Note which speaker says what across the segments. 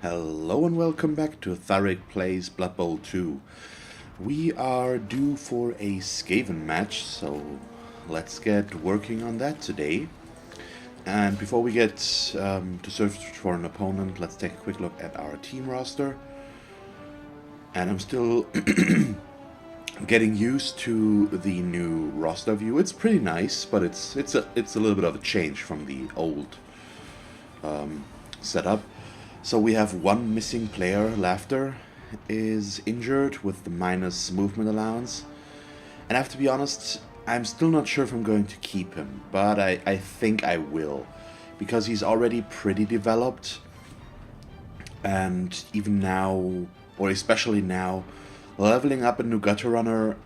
Speaker 1: Hello and welcome back to Thalric Plays Blood Bowl 2. We are due for a Skaven match, so let's get working on that today. And before we get to search for an opponent, let's take a quick look at our team roster. And I'm still getting used to the new roster view. It's pretty nice, but it's a little bit of a change from the old setup. So we have one missing player. Laughter is injured with the minus movement allowance. And I have to be honest, I'm still not sure if I'm going to keep him, but I think I will. Because he's already pretty developed. And even now, or especially now, leveling up a new gutter runner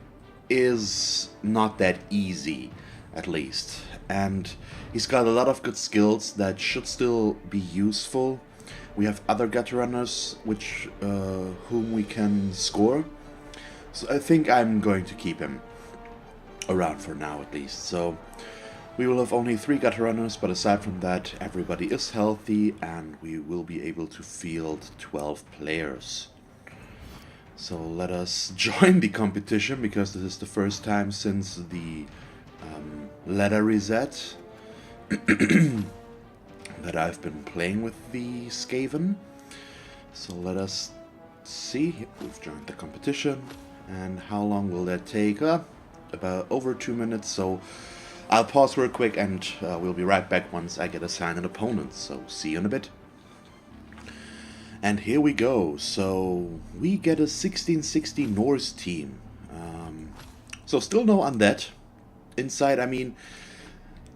Speaker 1: is not that easy, at least. And he's got a lot of good skills that should still be useful. We have other gutter runners whom we can score. So I think I'm going to keep him around for now at least. So we will have only 3 gutter runners, but aside from that everybody is healthy and we will be able to field 12 players. So let us join the competition because this is the first time since the ladder reset that I've been playing with the Skaven. So let us see. We've joined the competition, and how long will that take? About over 2 minutes, so I'll pause real quick and we'll be right back once I get assigned an opponent. So see you in a bit. And here we go. So we get a 1660 Norse team. So still no undead inside. I mean,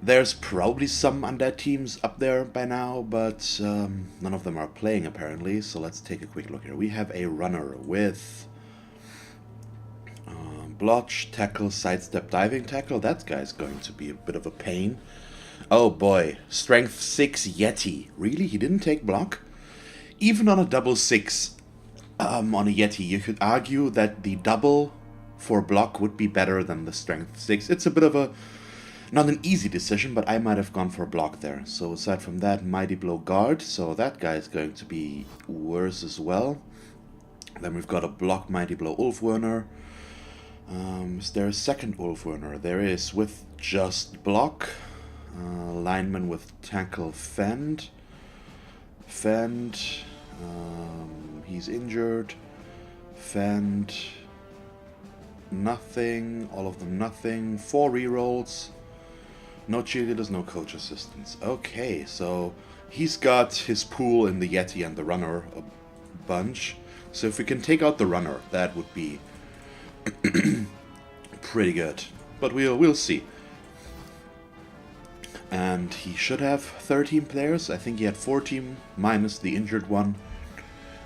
Speaker 1: there's probably some undead teams up there by now, but none of them are playing apparently. So let's take a quick look here. We have a runner with blotch, tackle, sidestep, diving tackle. That guy's going to be a bit of a pain. Oh boy, strength 6 Yeti. Really? He didn't take block? Even on a double 6 on a Yeti, you could argue that the double for block would be better than the strength 6. It's a bit of a not an easy decision, but I might have gone for a block there. So aside from that, Mighty Blow Guard. So that guy is going to be worse as well. Then we've got a block Mighty Blow Ulfwerner. Is there a second Ulfwerner? There is, with just block. Lineman with tackle Fend. He's injured. Fend. Nothing. All of them nothing. 4 rerolls. No cheerleaders, no coach assistants. Okay, so he's got his pool in the Yeti and the runner a bunch. So if we can take out the runner, that would be pretty good. But we'll see. And he should have 13 players. I think he had 14 minus the injured one.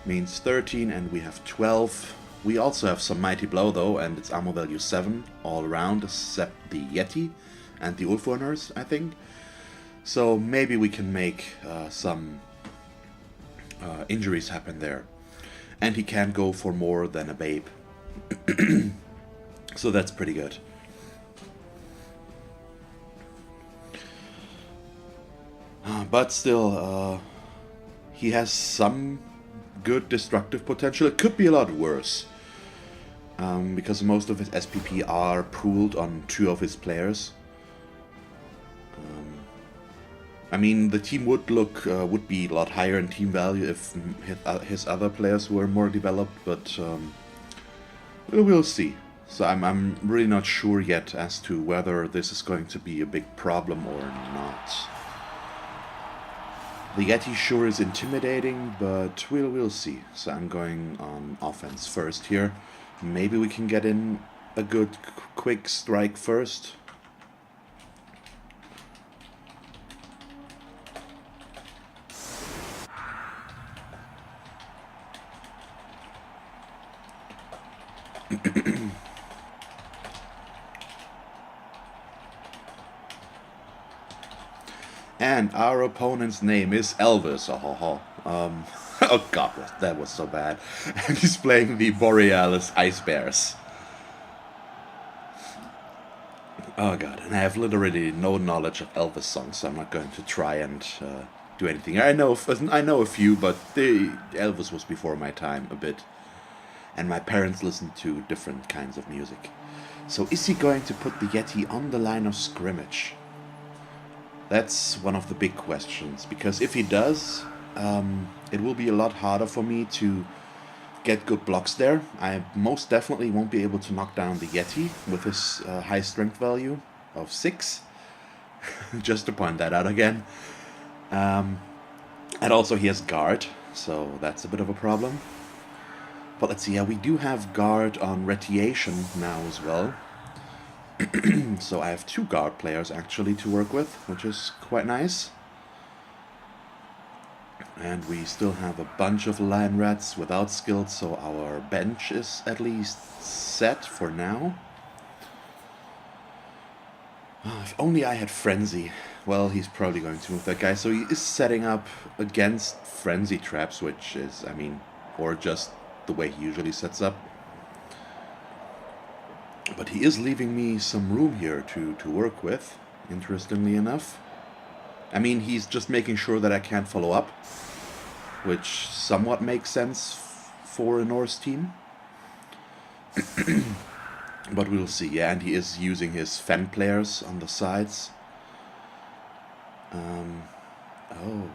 Speaker 1: Means 13, and we have 12. We also have some Mighty Blow though, and it's armor value 7 all around, except the Yeti and the Ulfwerners, I think. So maybe we can make some injuries happen there. And he can go for more than a babe. So that's pretty good. But still, he has some good destructive potential. It could be a lot worse. Because most of his SPP are pooled on 2 of his players. I mean, the team would be a lot higher in team value if his other players were more developed, but we'll see. So I'm really not sure yet as to whether this is going to be a big problem or not. The Yeti sure is intimidating, but we'll see. So I'm going on offense first here. Maybe we can get in a good quick strike first. And our opponent's name is Elvis. Oh god, that was so bad. And he's playing the Borealis Ice Bears. Oh god, and I have literally no knowledge of Elvis songs, so I'm not going to try and do anything. I know a few, but Elvis was before my time a bit. And my parents listened to different kinds of music. So is he going to put the Yeti on the line of scrimmage? That's one of the big questions, because if he does, it will be a lot harder for me to get good blocks there. I most definitely won't be able to knock down the Yeti with his high strength value of 6. Just to point that out again. And also he has guard, so that's a bit of a problem. But let's see, yeah, we do have guard on retiation now as well. So I have 2 guard players actually to work with, which is quite nice. And we still have a bunch of line rats without skills, so our bench is at least set for now. Oh, if only I had Frenzy. Well, he's probably going to move that guy, so he is setting up against Frenzy traps, which is, I mean, or just the way he usually sets up. But he is leaving me some room here to work with, interestingly enough. I mean, he's just making sure that I can't follow up, which somewhat makes sense for a Norse team. But we'll see, yeah, and he is using his Fen players on the sides. Oh,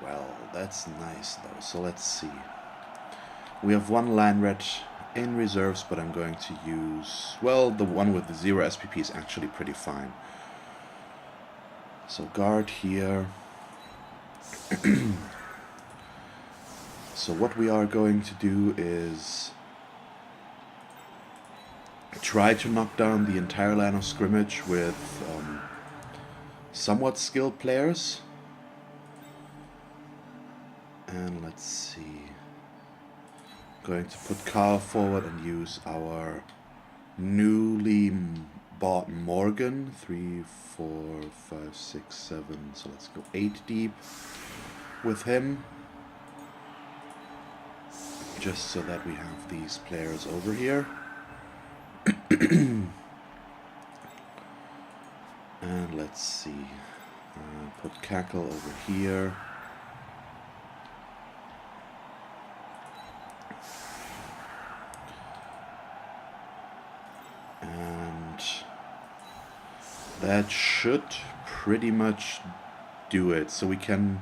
Speaker 1: well, that's nice, though. So let's see. We have 1 line red in reserves, but I'm going to use... Well, the one with the 0 SPP is actually pretty fine. So guard here. So what we are going to do is try to knock down the entire line of scrimmage with somewhat skilled players. And let's see. Going to put Carl forward and use our newly bought Morgan. 3, 4, 5, 6, 7. So let's go 8 deep with him. Just so that we have these players over here. And let's see. Put Cackle over here. And that should pretty much do it. So we can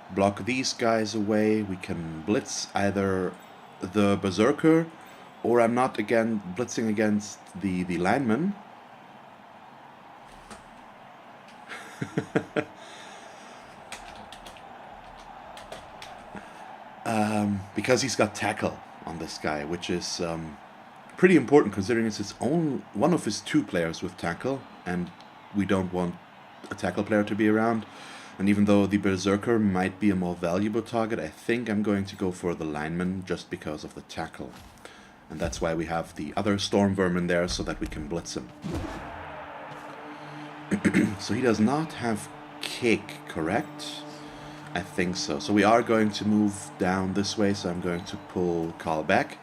Speaker 1: block these guys away. We can blitz either the Berserker, or I'm not again blitzing against the lineman. Because he's got tackle on this guy, which is pretty important considering it's his own one of his 2 players with tackle, and we don't want a tackle player to be around. And even though the Berserker might be a more valuable target, I think I'm going to go for the lineman just because of the tackle. And that's why we have the other Storm Vermin there, so that we can blitz him. So he does not have kick, correct? I think so. So we are going to move down this way, so I'm going to pull Carl back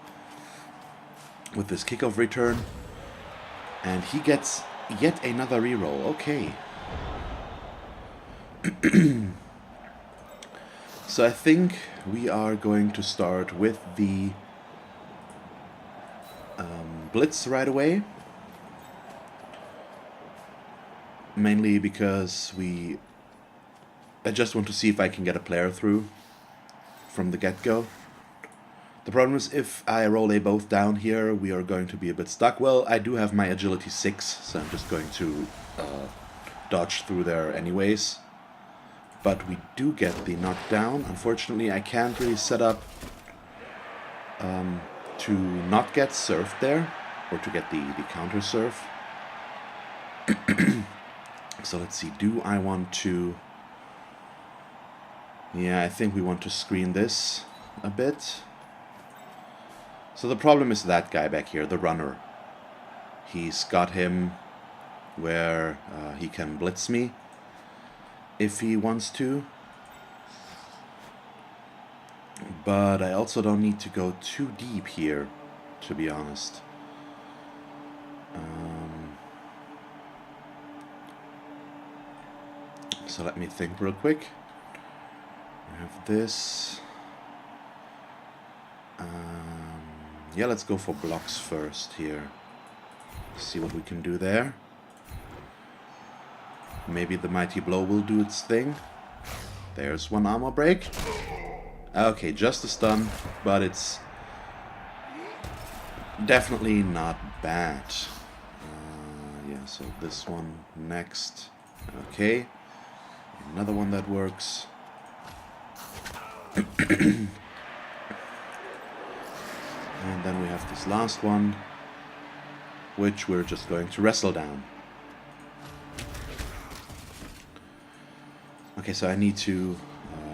Speaker 1: with this kickoff return. And he gets yet another reroll. Okay. So I think we are going to start with the blitz right away. Mainly because I just want to see if I can get a player through from the get-go. The problem is if I roll a both down here, we are going to be a bit stuck. Well, I do have my agility 6, so I'm just going to dodge through there anyways. But we do get the knockdown. Unfortunately, I can't really set up to not get surfed there, or to get the counter surf. So let's see, do I want to... Yeah, I think we want to screen this a bit. So the problem is that guy back here, the runner. He's got him where he can blitz me if he wants to. But I also don't need to go too deep here, to be honest. So let me think real quick. have this. Yeah, let's go for blocks first here. See what we can do there. Maybe the Mighty Blow will do its thing. There's one armor break. Okay, just a stun, but it's definitely not bad. Yeah, so this one next. Okay. Another one that works. And then we have this last one, which we're just going to wrestle down. Okay, so I need to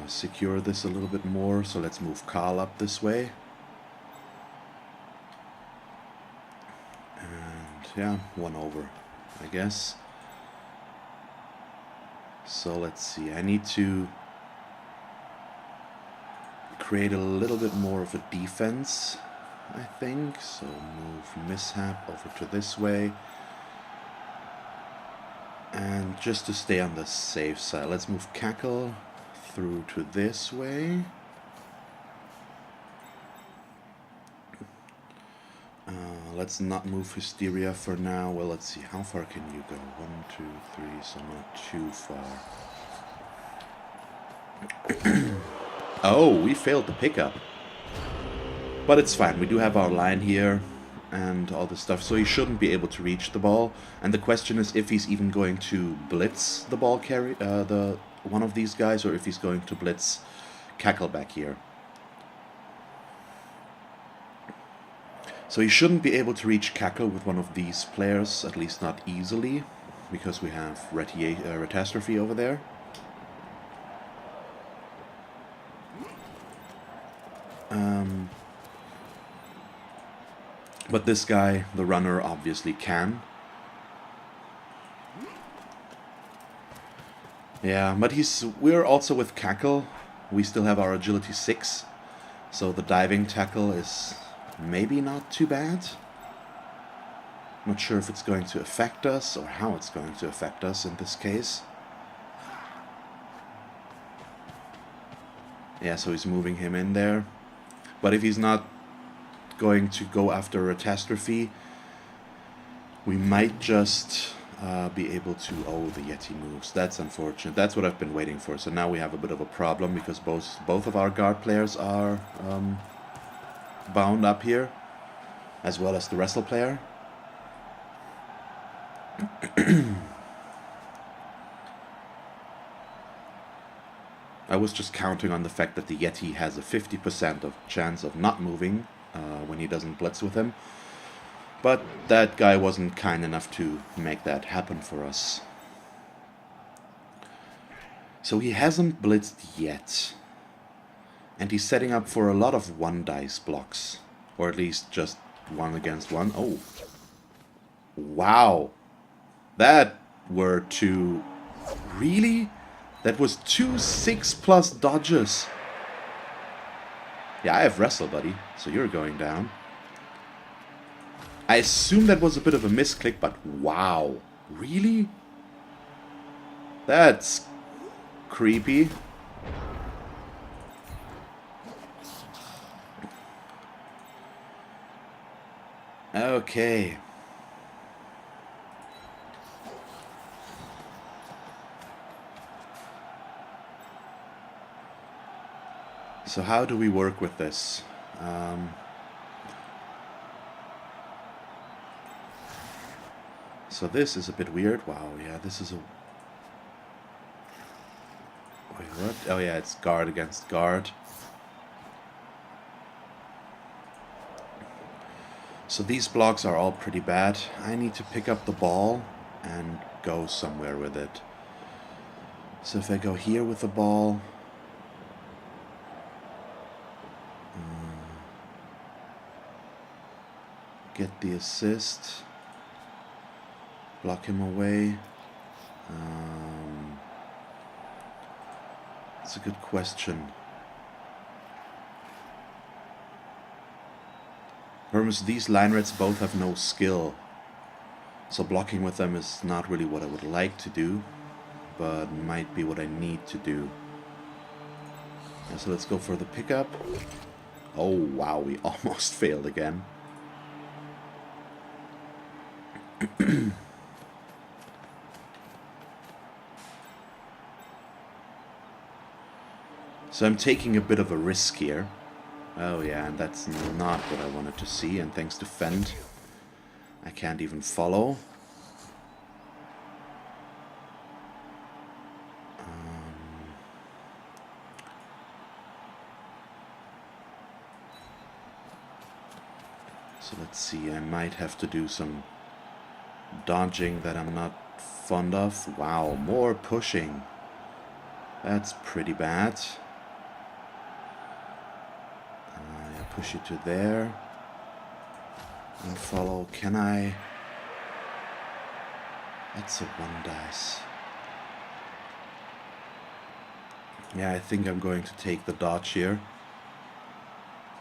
Speaker 1: secure this a little bit more, so let's move Carl up this way. And yeah, one over, I guess. So let's see, I need to create a little bit more of a defense, I think. So move Mishap over to this way. And just to stay on the safe side, let's move Cackle through to this way. Let's not move Hysteria for now. Well, let's see, how far can you go? 1, 2, 3, so not too far. Oh, we failed the pickup. But it's fine, we do have our line here and all this stuff, so he shouldn't be able to reach the ball. And the question is if he's even going to blitz the ball carry, one of these guys, or if he's going to blitz Cackle back here. So he shouldn't be able to reach Cackle with one of these players, at least not easily, because we have Retastrophe over there. But this guy, the runner, obviously can. Yeah, but we're also with Cackle. We still have our agility 6, so the diving tackle is maybe not too bad. Not sure if it's going to affect us or how it's going to affect us in this case. Yeah, so he's moving him in there. But if he's not going to go after a Retastrophe, we might just be able to... Oh, the Yeti moves. That's unfortunate. That's what I've been waiting for. So now we have a bit of a problem because both of our guard players are bound up here, as well as the wrestle player. I was just counting on the fact that the Yeti has a 50% of chance of not moving when he doesn't blitz with him. But that guy wasn't kind enough to make that happen for us. So he hasn't blitzed yet. And he's setting up for a lot of one dice blocks. Or at least just 1 against 1. Oh. Wow. That were 2... Really? That was 2 6+ dodges. Yeah, I have wrestle, buddy. So you're going down. I assume that was a bit of a misclick, but wow. Really? That's creepy. Okay. So how do we work with this? So this is a bit weird. Wow, yeah, this is a... Wait, what? Oh yeah, it's guard against guard. So these blocks are all pretty bad. I need to pick up the ball and go somewhere with it. So if I go here with the ball... get the assist, block him away. That's a good question. Remember, these line rats both have no skill, so blocking with them is not really what I would like to do, but might be what I need to do. So let's go for the pickup. Oh wow, we almost failed again. So I'm taking a bit of a risk here. Oh yeah, and that's not what I wanted to see, and thanks to Fend, I can't even follow. So let's see, I might have to do some dodging that I'm not fond of. Wow, more pushing. That's pretty bad. Push it to there. And follow. Can I? That's a 1 dice. Yeah, I think I'm going to take the dodge here.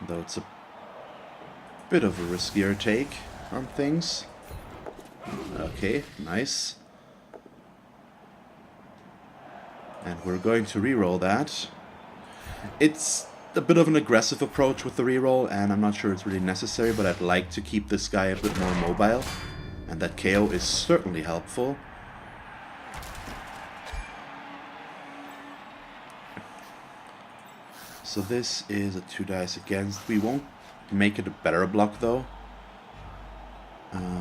Speaker 1: Though it's a bit of a riskier take on things. Okay, nice. And we're going to reroll that. It's a bit of an aggressive approach with the reroll, and I'm not sure it's really necessary, but I'd like to keep this guy a bit more mobile. And that KO is certainly helpful. So this is a 2 dice against. We won't make it a better block though.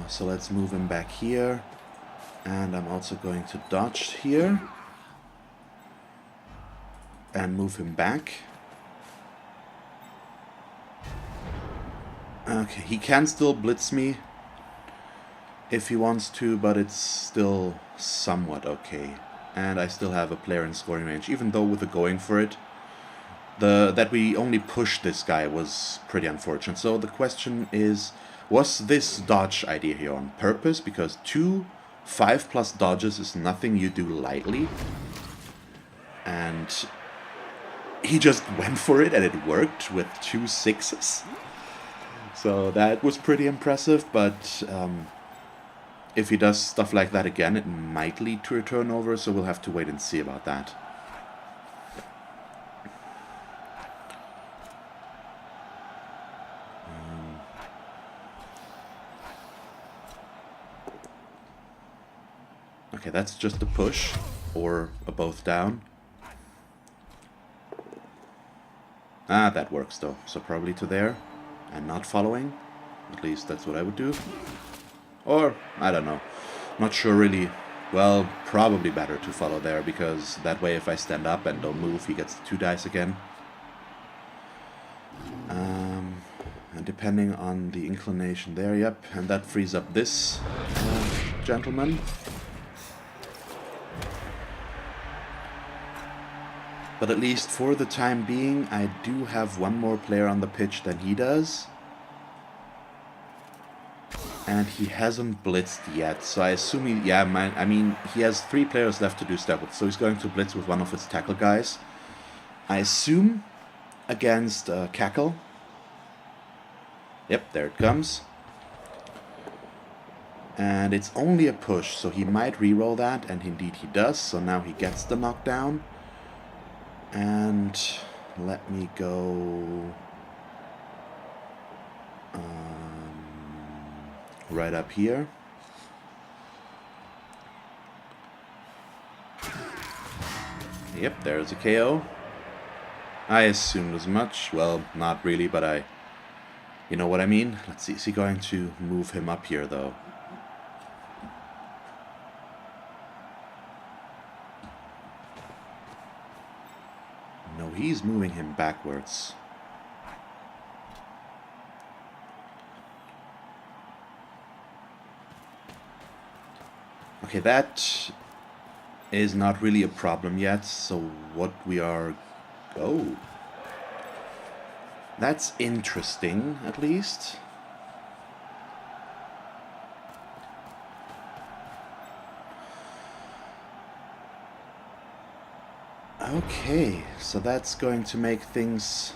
Speaker 1: So let's move him back here. And I'm also going to dodge here. And move him back. Okay, he can still blitz me if he wants to, but it's still somewhat okay. And I still have a player in scoring range, even though with the going for it, that we only pushed this guy was pretty unfortunate. So the question is, was this dodge idea here on purpose? Because 2 5+ dodges is nothing you do lightly. And he just went for it and it worked with 2 6s. So that was pretty impressive, but if he does stuff like that again, it might lead to a turnover, so we'll have to wait and see about that. Okay, that's just a push, or a both down. Ah, that works though, so probably to there. And not following. At least that's what I would do. Or, I don't know. Not sure really. Well, probably better to follow there, because that way if I stand up and don't move, he gets the 2 dice again. And depending on the inclination there, yep. And that frees up this gentleman. But at least for the time being, I do have one more player on the pitch than he does. And he hasn't blitzed yet, so I assume he... Yeah, I mean, he has 3 players left to do stuff with, so he's going to blitz with one of his tackle guys. I assume against Cackle. Yep, there it comes. And it's only a push, so he might reroll that, and indeed he does, so now he gets the knockdown. And let me go right up here. Yep, there's a KO. I assumed as much. Well, not really, but you know what I mean? Let's see, is he going to move him up here, though? No, he's moving him backwards. Okay, that is not really a problem yet, so what we are... Oh. That's interesting, at least. Okay, so that's going to make things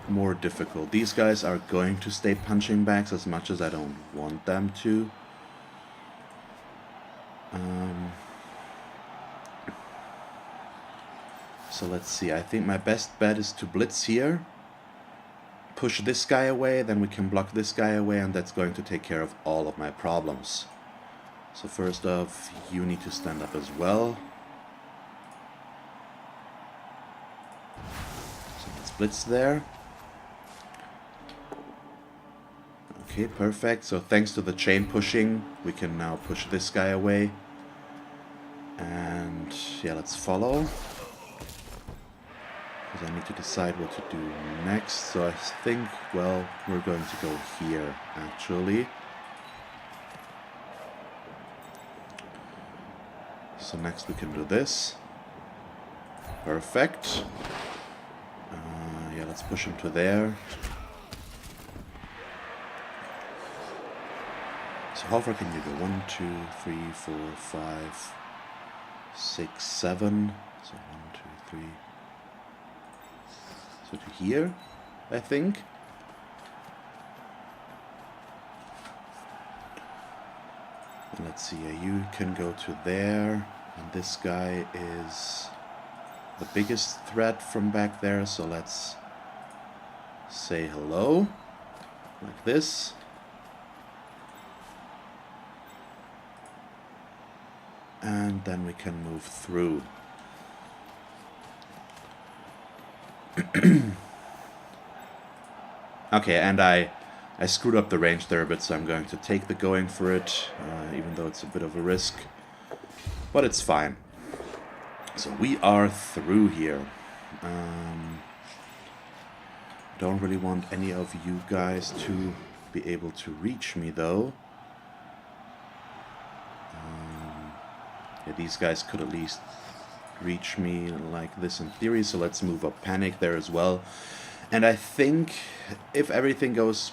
Speaker 1: more difficult. These guys are going to stay punching bags as much as I don't want them to. So So let's see, I think my best bet is to blitz here. Push this guy away, then we can block this guy away, and that's going to take care of all of my problems. So first off, you need to stand up as well. So let's blitz there. Okay, perfect. So thanks to the chain pushing, we can now push this guy away. And yeah, let's follow. Because I need to decide what to do next. So I think, well, we're going to go here, actually. So next we can do this. Perfect. Yeah, let's push him to there. So how far can you go? 1, 2, 3, 4, 5, 6, 7. So 1, 2, 3. So to here, I think. And let's see, you can go to there. And this guy is the biggest threat from back there. So let's say hello. Like this. And then we can move through. Okay, and I screwed up the range there a bit, so I'm going to take the going for it, even though it's a bit of a risk. But it's fine. So we are through here. Don't really want any of you guys to be able to reach me, though. Yeah, these guys could at least reach me like this in theory, so let's move up Panic there as well. And I think if everything goes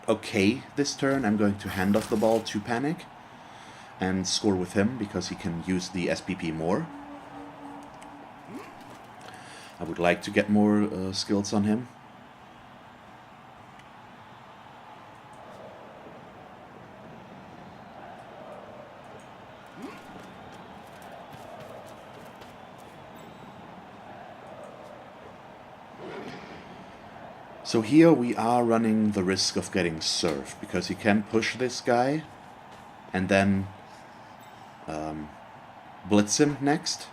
Speaker 1: okay this turn, I'm going to hand off the ball to Panic and score with him, because he can use the SPP more. I would like to get more skills on him. So here we are running the risk of getting served, because he can push this guy and then blitz him next.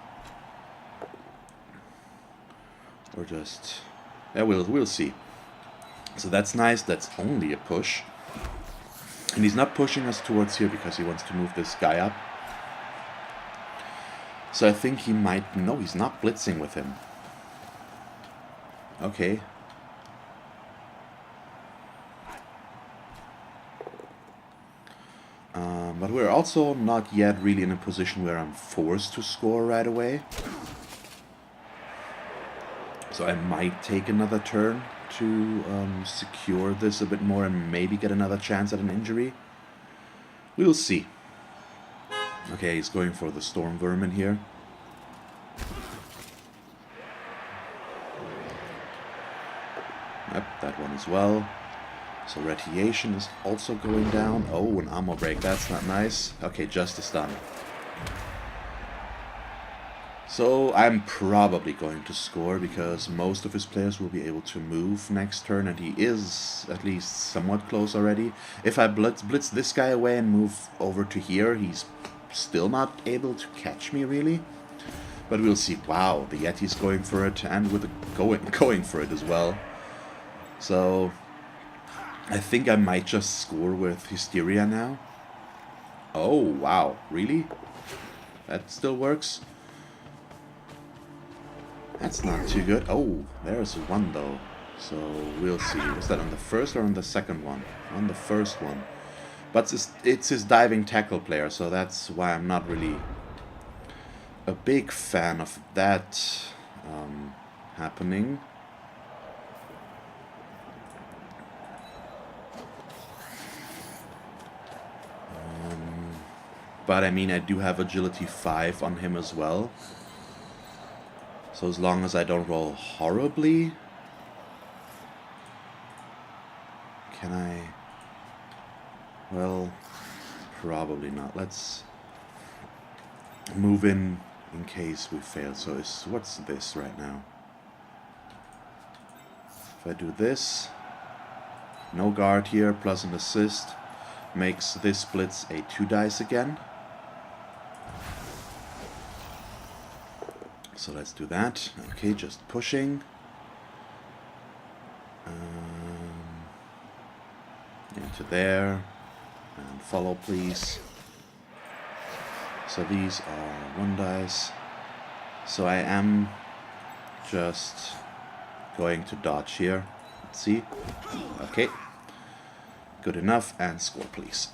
Speaker 1: Or just... yeah, we'll see. So that's nice, that's only a push. And he's not pushing us towards here because he wants to move this guy up. So I think he might... no, he's not blitzing with him. Okay. But we're also not yet really in a position where I'm forced to score right away. So I might take another turn to secure this a bit more and maybe get another chance at an injury. We'll see. Okay, he's going for the Storm Vermin here. Yep, that one as well. So radiation is also going down. Oh, an armor break, that's not nice. Okay, Justice done. So I'm probably going to score, because most of his players will be able to move next turn, and he is at least somewhat close already. If I blitz this guy away and move over to here, he's still not able to catch me really. But we'll see. Wow, the Yeti's going for it, and with the going for it as well. So I think I might just score with Hysteria now. Oh, wow. Really? That still works? That's not too good. Oh, there's one, though. So, we'll see. Was that on the first or on the second one? On the first one. But it's his diving tackle player, so that's why I'm not really a big fan of that happening. But I mean, I do have agility 5 on him as well. So as long as I don't roll horribly... Can I... well, probably not. Let's move in in case we fail. So what's this right now? If I do this, no guard here, plus an assist, makes this blitz a 2 dice again. So let's do that. Okay, just pushing. Into there. And follow, please. So these are 1 dice. So I am just going to dodge here. Let's see. Okay. Good enough. And score, please.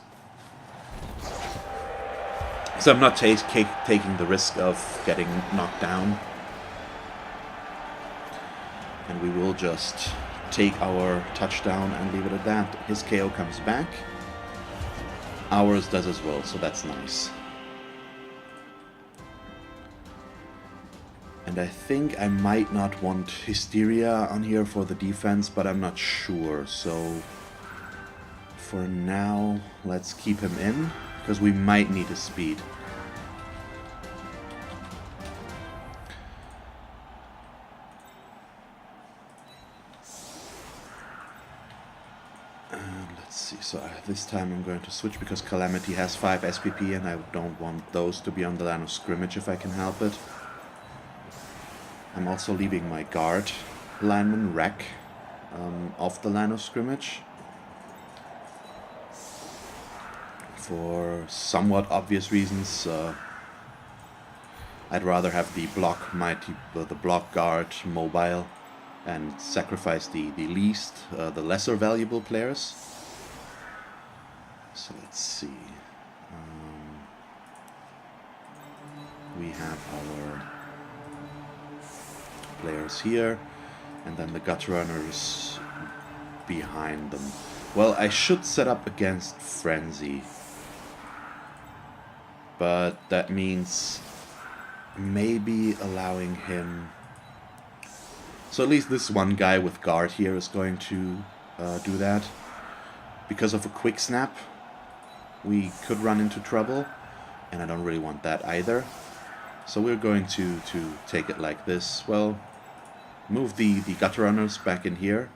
Speaker 1: So I'm not taking the risk of getting knocked down. And we will just take our touchdown and leave it at that. His KO comes back. Ours does as well, so that's nice. And I think I might not want Hysteria on here for the defense, but I'm not sure. So for now, let's keep him in, because we might need his speed. Let's see, so this time I'm going to switch because Calamity has 5 SPP and I don't want those to be on the line of scrimmage if I can help it. I'm also leaving my guard lineman, Wreck, off the line of scrimmage. For somewhat obvious reasons, I'd rather have the block guard mobile and sacrifice the lesser valuable players. So let's see. We have our players here, and then the gut runners behind them. Well, I should set up against Frenzy, but that means maybe allowing him. So at least this one guy with guard here is going to do that. Because of a quick snap, we could run into trouble, and I don't really want that either. So we're going to take it like this. Well, move the gutter runners back in here.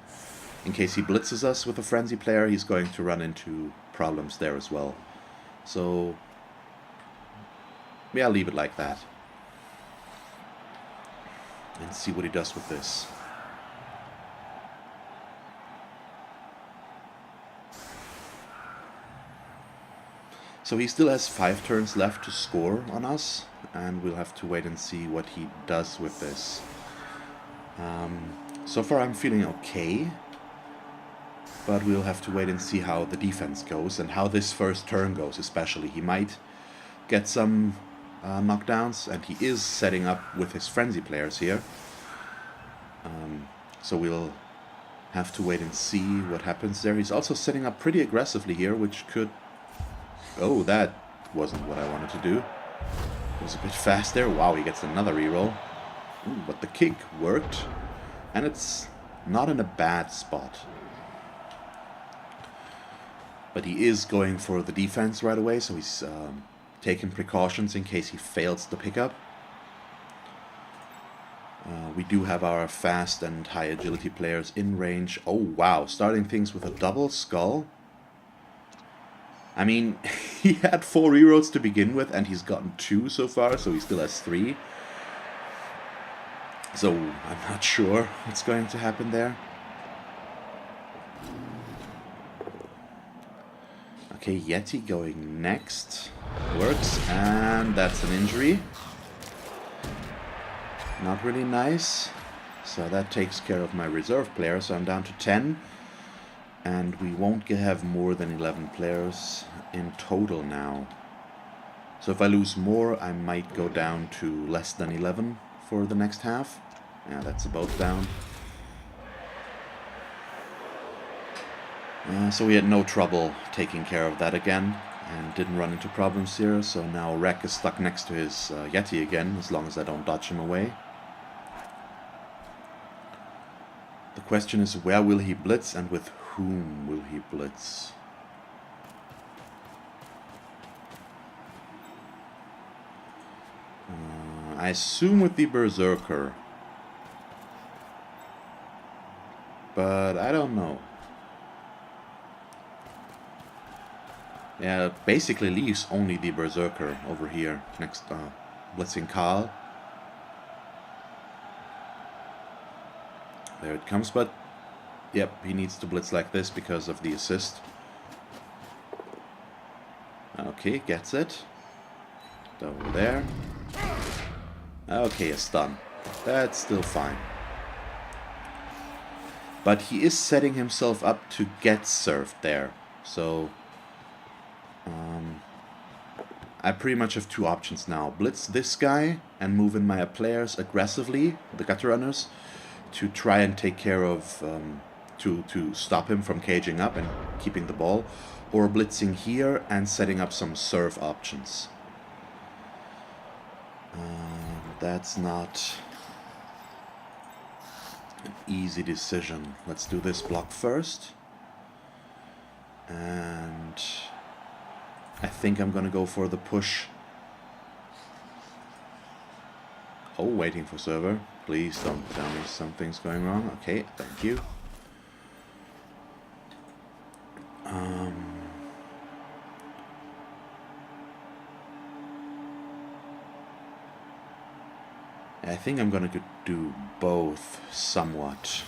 Speaker 1: In case he blitzes us with a frenzy player, he's going to run into problems there as well. So yeah, I'll leave it like that. And see what he does with this. So he still has 5 turns left to score on us, and we'll have to wait and see what he does with this. So far I'm feeling okay, but we'll have to wait and see how the defense goes and how this first turn goes especially. He might get some knockdowns, and he is setting up with his frenzy players here. So we'll have to wait and see what happens there. He's also setting up pretty aggressively here, which could... Oh, that wasn't what I wanted to do. It was a bit fast there. Wow, he gets another reroll. Ooh, but the kick worked, and it's not in a bad spot. But he is going for the defense right away, so he's taking precautions in case he fails the pickup. We do have our fast and high agility players in range. Oh wow, starting things with a double skull. I mean, he had 4 rerolls to begin with, and he's gotten 2 so far, so he still has 3. So I'm not sure what's going to happen there. Okay, Yeti going next. Works, and that's an injury. Not really nice. So that takes care of my reserve player, so I'm down to 10. And we won't have more than 11 players in total now. So if I lose more, I might go down to less than 11 for the next half. Yeah, that's about down. So we had no trouble taking care of that again, and didn't run into problems here. So now Wreck is stuck next to his Yeti again, as long as I don't dodge him away. The question is, where will he blitz, and with whom will he blitz? I assume with the Berserker. But I don't know. Yeah, it basically leaves only the Berserker over here next blitzing Karl. There it comes, but yep, he needs to blitz like this because of the assist. Okay, gets it. Over there. Okay, a stun. That's still fine. But he is setting himself up to get served there. So I pretty much have two options now. Blitz this guy and move in my players aggressively, the gutter runners, to try and take care of, to stop him from caging up and keeping the ball. Or blitzing here and setting up some serve options. That's not an easy decision. Let's do this block first. And I think I'm gonna go for the push. Oh, waiting for server. Please don't tell me something's going wrong. Okay, thank you. I think I'm gonna do both somewhat.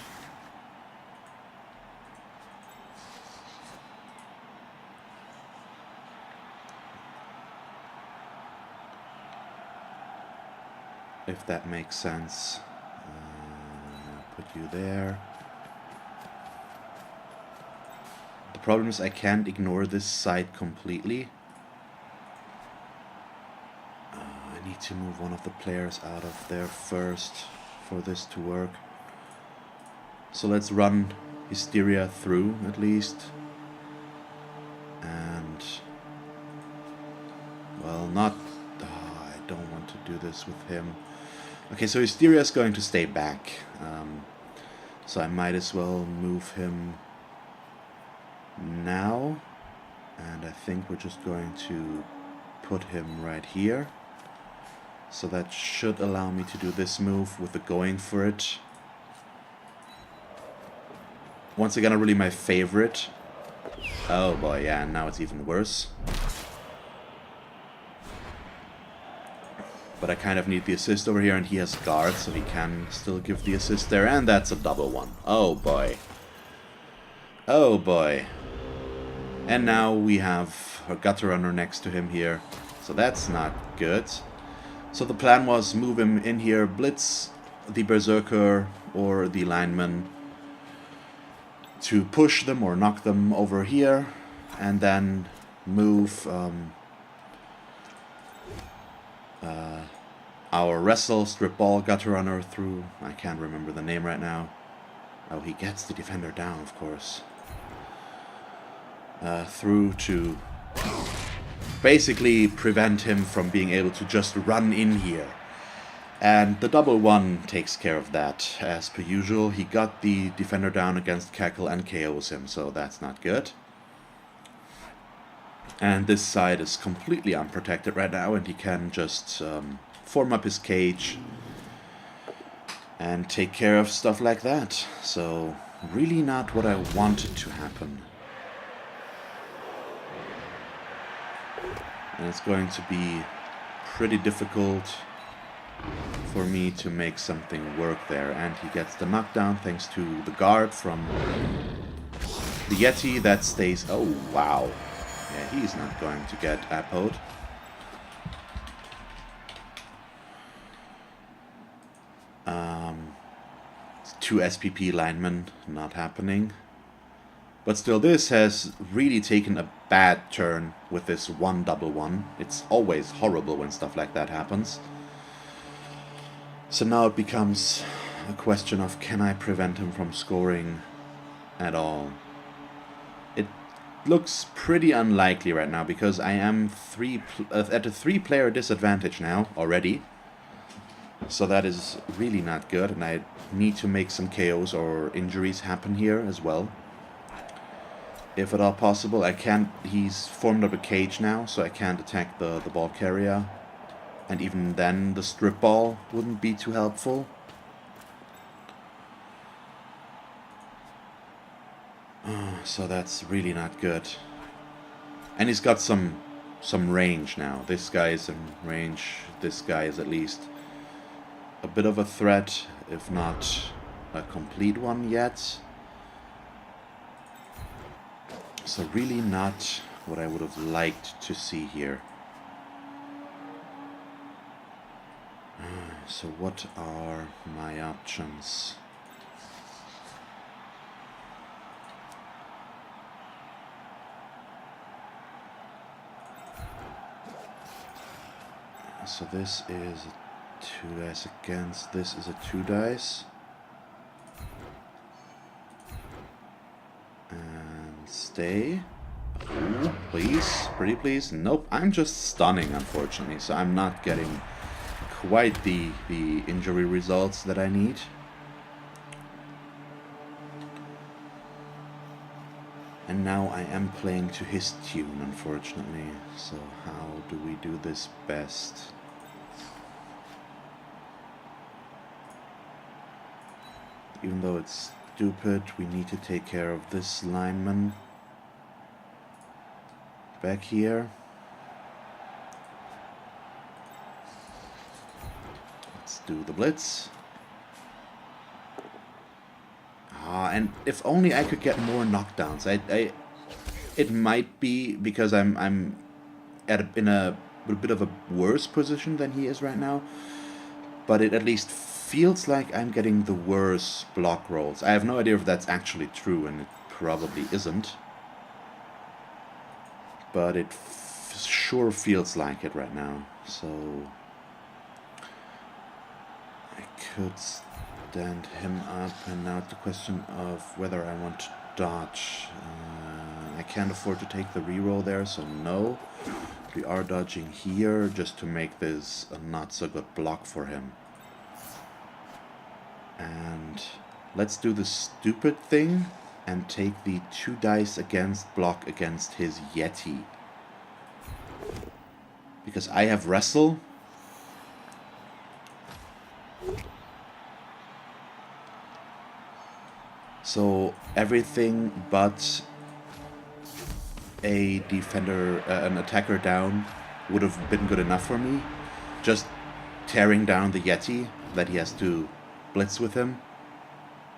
Speaker 1: If that makes sense. Put you there. The problem is I can't ignore this side completely. I need to move one of the players out of there first for this to work. So let's run Hysteria through at least. And well, not... I don't want to do this with him. Okay, so Hysteria is going to stay back. So I might as well move him now. And I think we're just going to put him right here. So that should allow me to do this move with the going for it. Once again, really my favorite. Oh boy, yeah, and now it's even worse. But I kind of need the assist over here, and he has guard, so he can still give the assist there. And that's a double one. Oh boy. Oh boy. And now we have a gutter runner next to him here. So that's not good. So the plan was move him in here, blitz the Berserker or the lineman to push them or knock them over here, and then move our wrestle strip ball gutter runner through. I can't remember the name right now. Oh, he gets the defender down, of course. Through to basically prevent him from being able to just run in here. And the double one takes care of that. As per usual, he got the defender down against Cackle and KOs him, so that's not good. And this side is completely unprotected right now, and he can just form up his cage and take care of stuff like that. So, really not what I wanted to happen. And it's going to be pretty difficult for me to make something work there. And he gets the knockdown thanks to the guard from the Yeti that stays... Oh, wow. Yeah, he's not going to get APO'd. Two SPP linemen, not happening. But still, this has really taken a bad turn with this 1-1-1. It's always horrible when stuff like that happens. So now it becomes a question of, can I prevent him from scoring at all? It looks pretty unlikely right now, because I am at a 3-player disadvantage now already. So that is really not good, and I need to make some KOs or injuries happen here as well. If at all possible. I can't... He's formed up a cage now, so I can't attack the ball carrier. And even then, the strip ball wouldn't be too helpful. So that's really not good. And he's got some range now. This guy is in range. This guy is at least a bit of a threat, if not a complete one yet. So really not what I would have liked to see here. So what are my options? So this is a 2 dice against, this is a 2 dice. And stay. Ooh, please, pretty please. Nope, I'm just stunning, unfortunately, so I'm not getting quite the injury results that I need. And now I am playing to his tune, unfortunately. So how do we do this best? Even though it's stupid, we need to take care of this lineman back here. Let's do the blitz. And if only I could get more knockdowns. It might be because I'm in a bit of a worse position than he is right now, but it at least feels like I'm getting the worse block rolls. I have no idea if that's actually true, and it probably isn't, but it sure feels like it right now. So I could stand him up, and now it's the question of whether I want to dodge. I can't afford to take the reroll there, so no. We are dodging here just to make this a not so good block for him. And let's do the stupid thing and take the 2 dice against block against his Yeti. Because I have wrestle. So everything but a defender, an attacker down would have been good enough for me. Just tearing down the Yeti that he has to blitz with him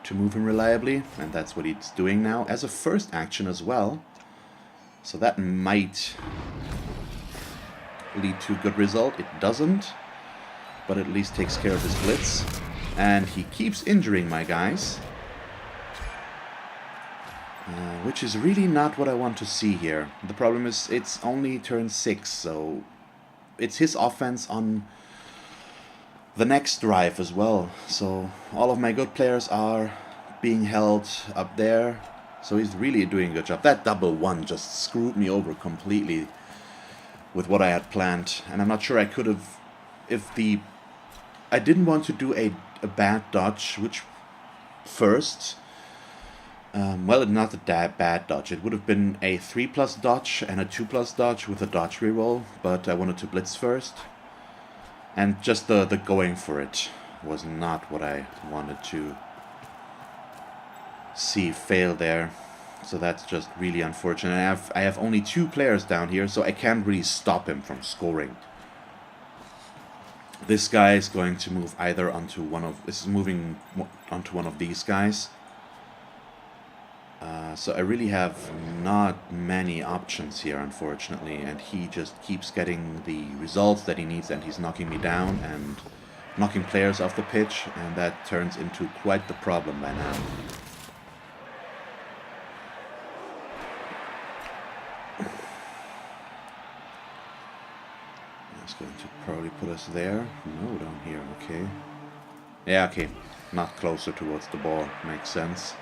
Speaker 1: to move him reliably, and that's what he's doing now as a first action as well. So that might lead to a good result. It doesn't, but at least takes care of his blitz, and he keeps injuring my guys. Which is really not what I want to see here. The problem is it's only turn 6, so it's his offense on the next drive as well. So all of my good players are being held up there. So he's really doing a good job. That double one just screwed me over completely with what I had planned. And I'm not sure I could have... I didn't want to do a bad dodge, which first... well, not a bad dodge. It would have been a 3+ dodge and a 2+ dodge with a dodge reroll, but I wanted to blitz first. And just the going for it was not what I wanted to see fail there. So that's just really unfortunate. I have only 2 players down here, so I can't really stop him from scoring. This guy is going to move either onto one of these guys. So I really have not many options here, unfortunately, and he just keeps getting the results that he needs, and he's knocking me down and knocking players off the pitch, and that turns into quite the problem by now. That's going to probably put us there. No, down here, okay. Yeah, okay, not closer towards the ball, makes sense.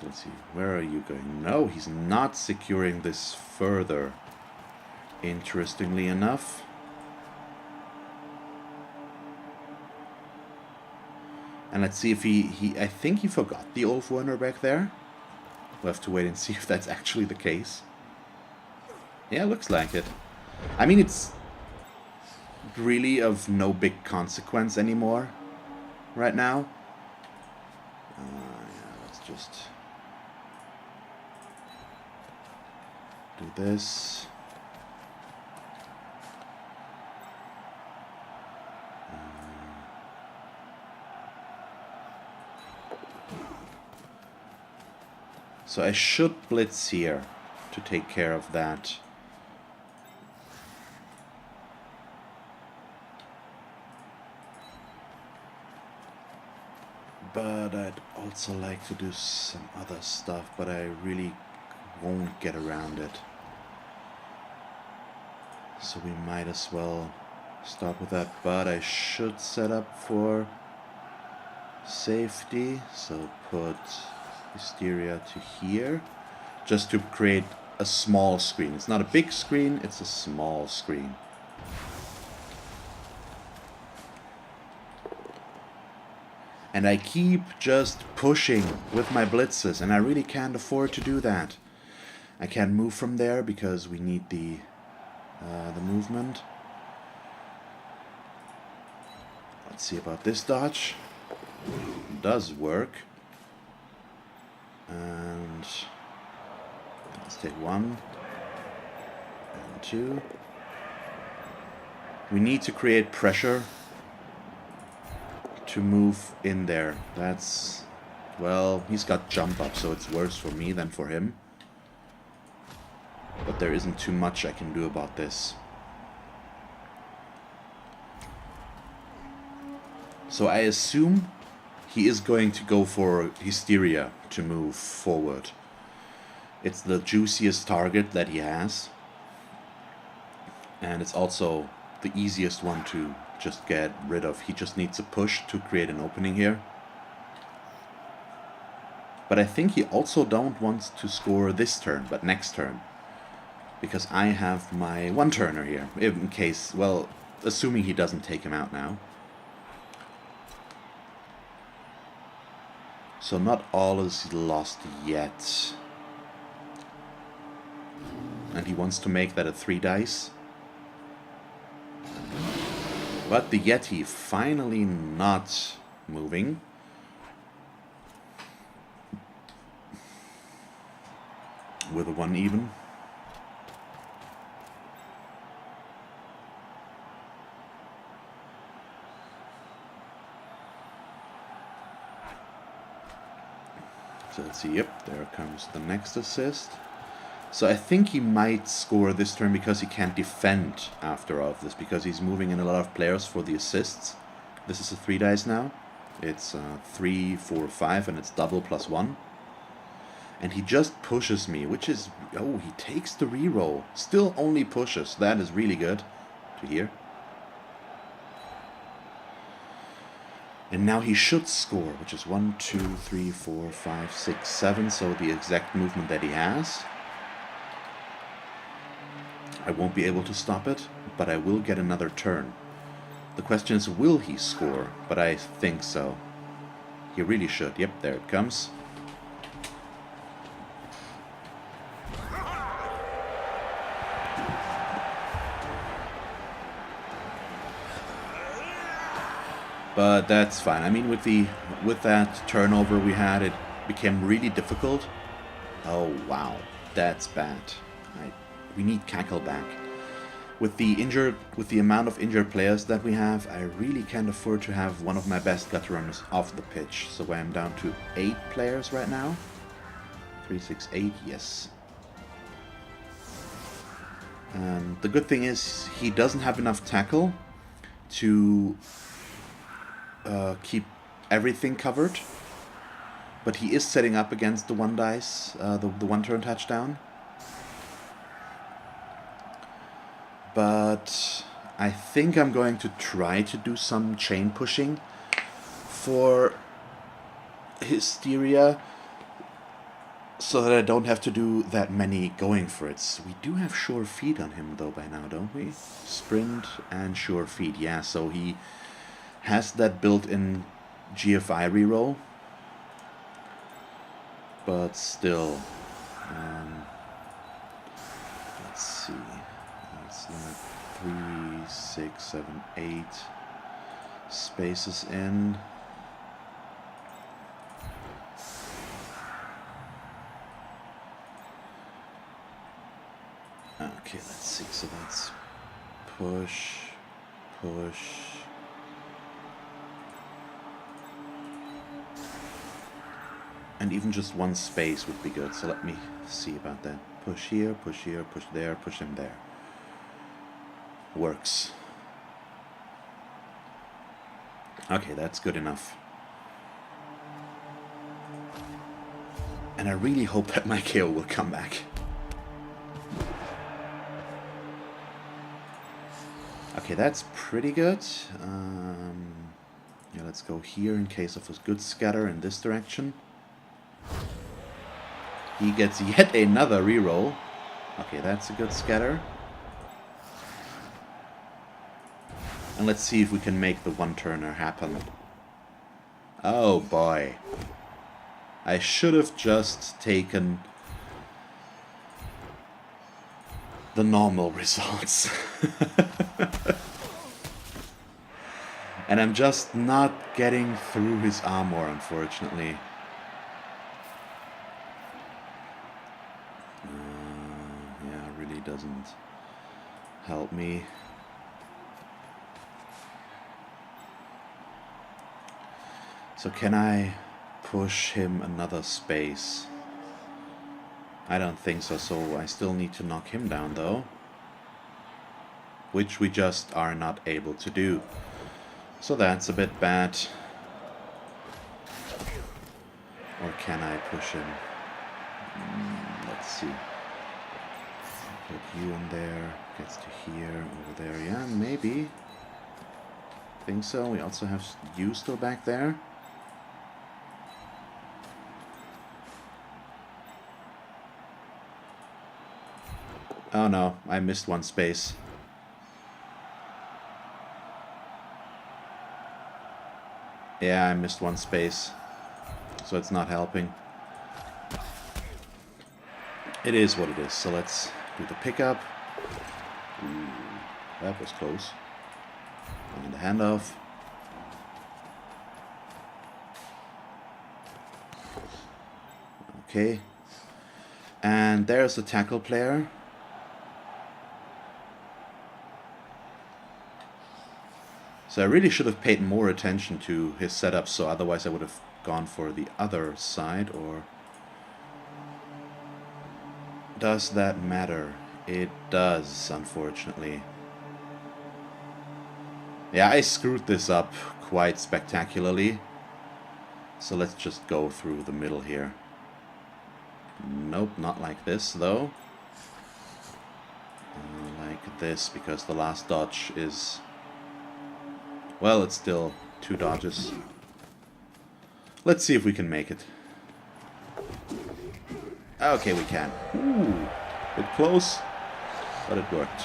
Speaker 1: Let's see, where are you going? No, he's not securing this further, interestingly enough. And let's see if I think he forgot the Ulf Werner back there. We'll have to wait and see if that's actually the case. Yeah, looks like it. I mean, it's really of no big consequence anymore right now. Yeah, let's just do this. So I should blitz here to take care of that. But I'd also like to do some other stuff, but I really won't get around it. So we might as well start with that, but I should set up for safety. So put Hysteria to here, just to create a small screen. It's not a big screen, it's a small screen. And I keep just pushing with my blitzes, and I really can't afford to do that. I can't move from there because we need the movement. Let's see about this dodge. It does work. And let's take 1 and 2. We need to create pressure to move in there. That's, well, he's got jump up, so it's worse for me than for him. But there isn't too much I can do about this. So I assume he is going to go for Hysteria to move forward. It's the juiciest target that he has. And it's also the easiest one to just get rid of. He just needs a push to create an opening here. But I think he also don't want to score this turn, but next turn. Because I have my one-turner here, in case, well, assuming he doesn't take him out now. So not all is lost yet. And he wants to make that a 3 dice. But the Yeti finally not moving. With a 1 even. So let's see, yep, there comes the next assist. So I think he might score this turn because he can't defend after all of this, because he's moving in a lot of players for the assists. This is a 3 dice now. It's 3, 4, 5, and it's double plus 1. And he just pushes me, which is... Oh, he takes the reroll. Still only pushes. That is really good to hear. And now he should score, which is 1, 2, 3, 4, 5, 6, 7. So the exact movement that he has. I won't be able to stop it, but I will get another turn. The question is, will he score? But I think so. He really should. Yep, there it comes. But that's fine. I mean, with that turnover we had, it became really difficult. Oh wow, that's bad. We need Cackle back. With the amount of injured players that we have, I really can't afford to have one of my best gutter runners off the pitch. So I am down to 8 players right now. 3, 6, 8, yes. And the good thing is he doesn't have enough tackle to keep everything covered. But he is setting up against the 1 dice, the 1 turn touchdown. But I think I'm going to try to do some chain pushing for Hysteria so that I don't have to do that many going for it. So we do have sure feet on him though by now, don't we? Sprint and sure feet, yeah. So he has that built-in GFI reroll. but still. Let's see. It's like 3, 6, 7, 8 spaces in. Okay, let's see. So that's push, push. And even just one space would be good. So let me see about that. Push here, push there, push him there. Works. Okay, that's good enough. And I really hope that my KO will come back. Okay, that's pretty good. Yeah, let's go here in case of a good scatter in this direction. He gets yet another reroll. Okay, that's a good scatter. And let's see if we can make the one-turner happen. Oh boy. I should have just taken the normal results. And I'm just not getting through his armor, unfortunately. Yeah, it really doesn't help me. So can I push him another space? I don't think so, so I still need to knock him down though. Which we just are not able to do. So that's a bit bad. Or can I push him? Let's see. Put you in there, gets to here, over there, yeah, maybe. Think so. We also have you still back there. Oh no, I missed one space. Yeah, I missed one space. So it's not helping. It is what it is. So let's do the pickup. Ooh, that was close. And the handoff. Okay. And there's the tackle player. So I really should have paid more attention to his setup, so otherwise I would have gone for the other side, or... Does that matter? It does, unfortunately. Yeah, I screwed this up quite spectacularly. So let's just go through the middle here. Nope, not like this, though. Like this, because the last dodge is... Well, it's still 2 dodges. Let's see if we can make it. Okay, we can. Ooh, bit close, but it worked.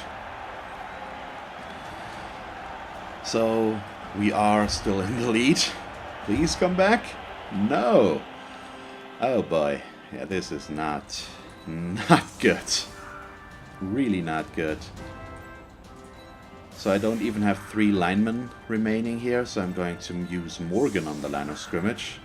Speaker 1: So, we are still in the lead. Please come back. No. Oh boy. Yeah, this is not good. Really not good. So I don't even have 3 linemen remaining here, so I'm going to use Morgan on the line of scrimmage.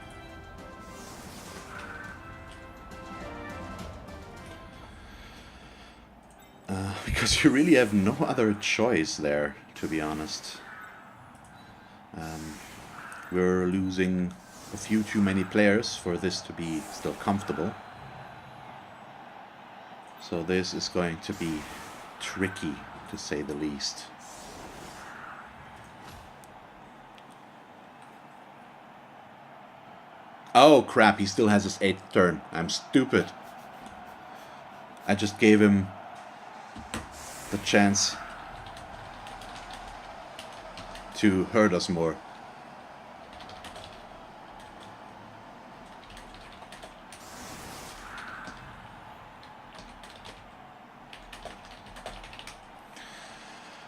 Speaker 1: Because you really have no other choice there, to be honest. We're losing a few too many players for this to be still comfortable. So this is going to be tricky, to say the least. Oh crap, he still has his 8th turn. I'm stupid. I just gave him the chance to hurt us more.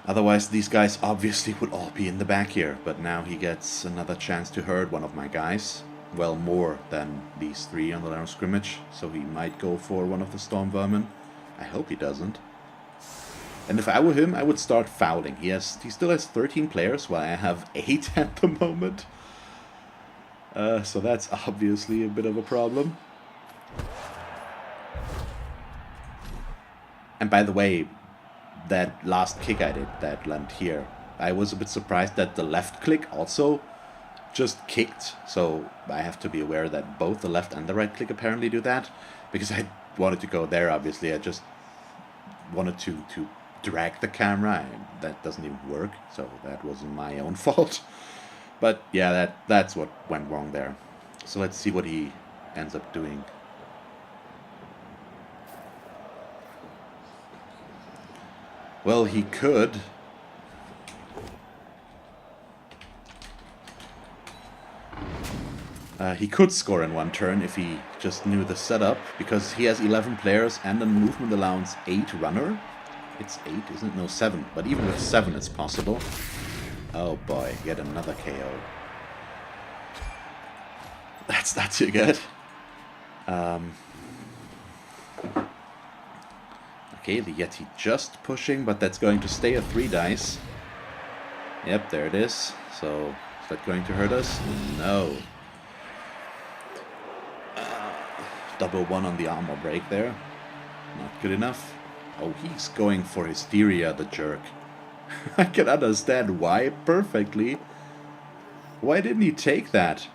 Speaker 1: Otherwise, these guys obviously would all be in the back here, but now he gets another chance to hurt one of my guys. well, more than these 3 on the line of scrimmage, so he might go for one of the Storm Vermin. I hope he doesn't. And if I were him, I would start fouling. He still has 13 players, while I have 8 at the moment. So that's obviously a bit of a problem. And by the way, that last kick I did that landed here, I was a bit surprised that the left click also just kicked. So I have to be aware that both the left and the right click apparently do that. Because I wanted to go there, obviously. I just wanted to drag the camera, and that doesn't even work. So that wasn't my own fault. But yeah, that's what went wrong there. So let's see what he ends up doing. Well, he could. He could score in one turn if he just knew the setup, because he has 11 players and a movement allowance 8 runner. It's 8, isn't it? No, 7. But even with 7, it's possible. Oh boy, yet another KO. That's not too good. Okay, the Yeti just pushing, but that's going to stay at 3 dice. Yep, there it is. So, is that going to hurt us? No. Double 1 on the armor break there. Not good enough. Oh, he's going for Hysteria, the jerk. I can understand why perfectly. Why didn't he take that?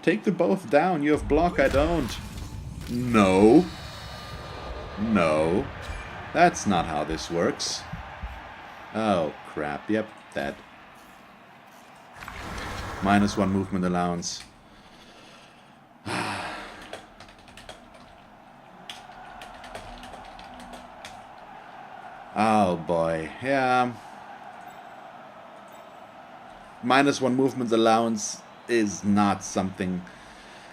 Speaker 1: Take them both down. You have block, I don't. No. No. That's not how this works. Oh, crap. Yep, dead. -1 movement allowance. Oh boy, yeah. -1 movement allowance is not something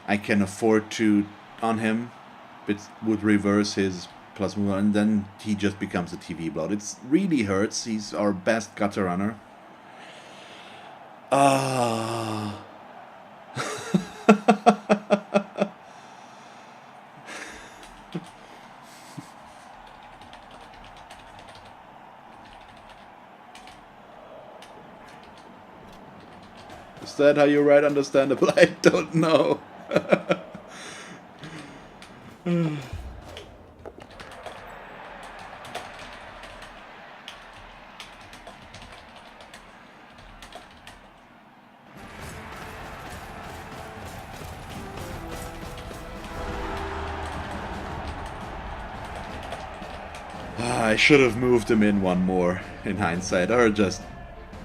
Speaker 1: I can afford to on him. It would reverse his plus movement, and then he just becomes a TV bloat. It really hurts. He's our best gutter runner. Ah. Is that how you write understandable? I don't know. I should have moved him in one more in hindsight, or just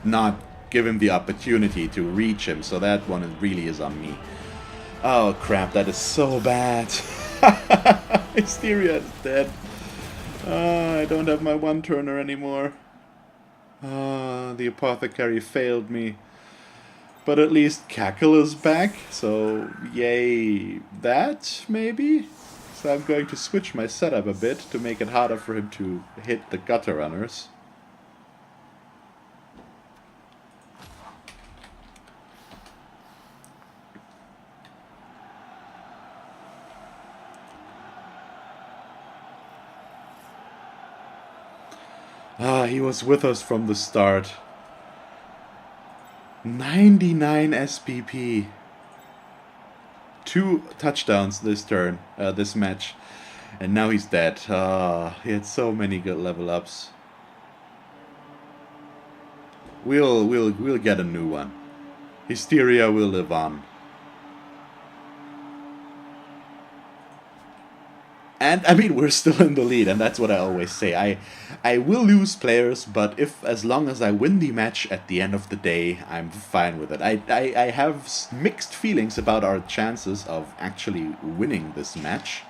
Speaker 1: not give him the opportunity to reach him, so that one really is on me. Oh crap, that is so bad. Hysteria is dead. I don't have my one-turner anymore. The apothecary failed me. But at least Cackle is back, so yay that, maybe? So I'm going to switch my setup a bit to make it harder for him to hit the gutter runners. He was with us from the start. 99 SPP. 2 touchdowns this turn, this match. And now he's dead. He had so many good level ups. We'll get a new one. Hysteria will live on. And I mean, we're still in the lead, and that's what I always say. I will lose players, but as long as I win the match at the end of the day, I'm fine with it. I have mixed feelings about our chances of actually winning this match,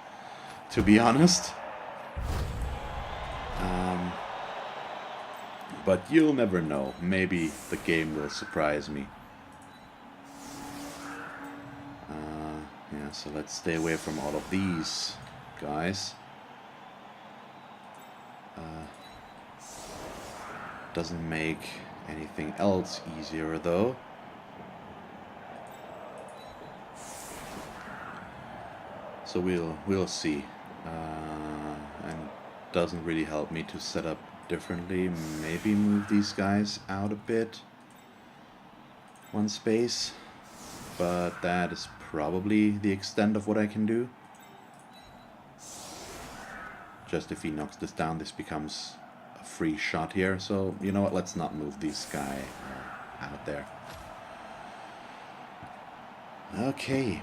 Speaker 1: to be honest. But you'll never know. Maybe the game will surprise me. Yeah, so let's stay away from all of these guys. Doesn't make anything else easier though. So we'll see. And it doesn't really help me to set up differently. Maybe move these guys out a bit. One space. But that is probably the extent of what I can do. Just if he knocks this down, this becomes a free shot here. So, you know what, let's not move this guy out there. Okay.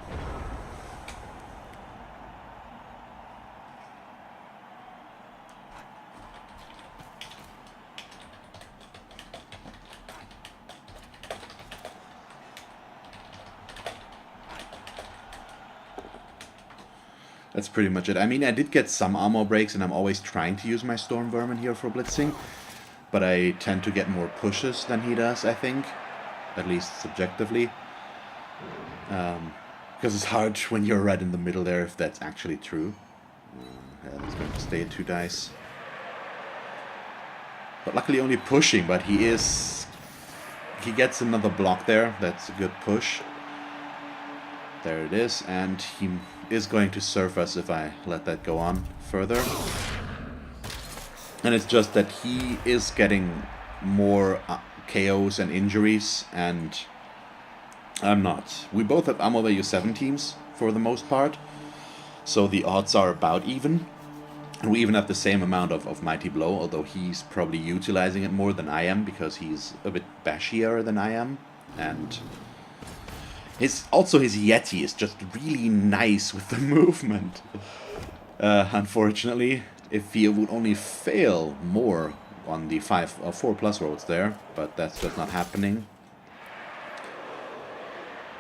Speaker 1: That's pretty much it. I mean, I did get some armor breaks, and I'm always trying to use my Storm Vermin here for blitzing. But I tend to get more pushes than he does, I think. At least subjectively. Because it's hard when you're right in the middle there, if that's actually true. Yeah, he's going to stay at 2 dice. But luckily only pushing, but he is... He gets another block there. That's a good push. There it is, and he is going to surf us if I let that go on further. And it's just that he is getting more KOs and injuries, and I'm not. We both have ammo value 7 teams for the most part, so the odds are about even. And we even have the same amount of Mighty Blow, although he's probably utilizing it more than I am, because he's a bit bashier than I am, and... his Yeti is just really nice with the movement. Unfortunately, if he would only fail more on the 4+ roads there, but that's just not happening.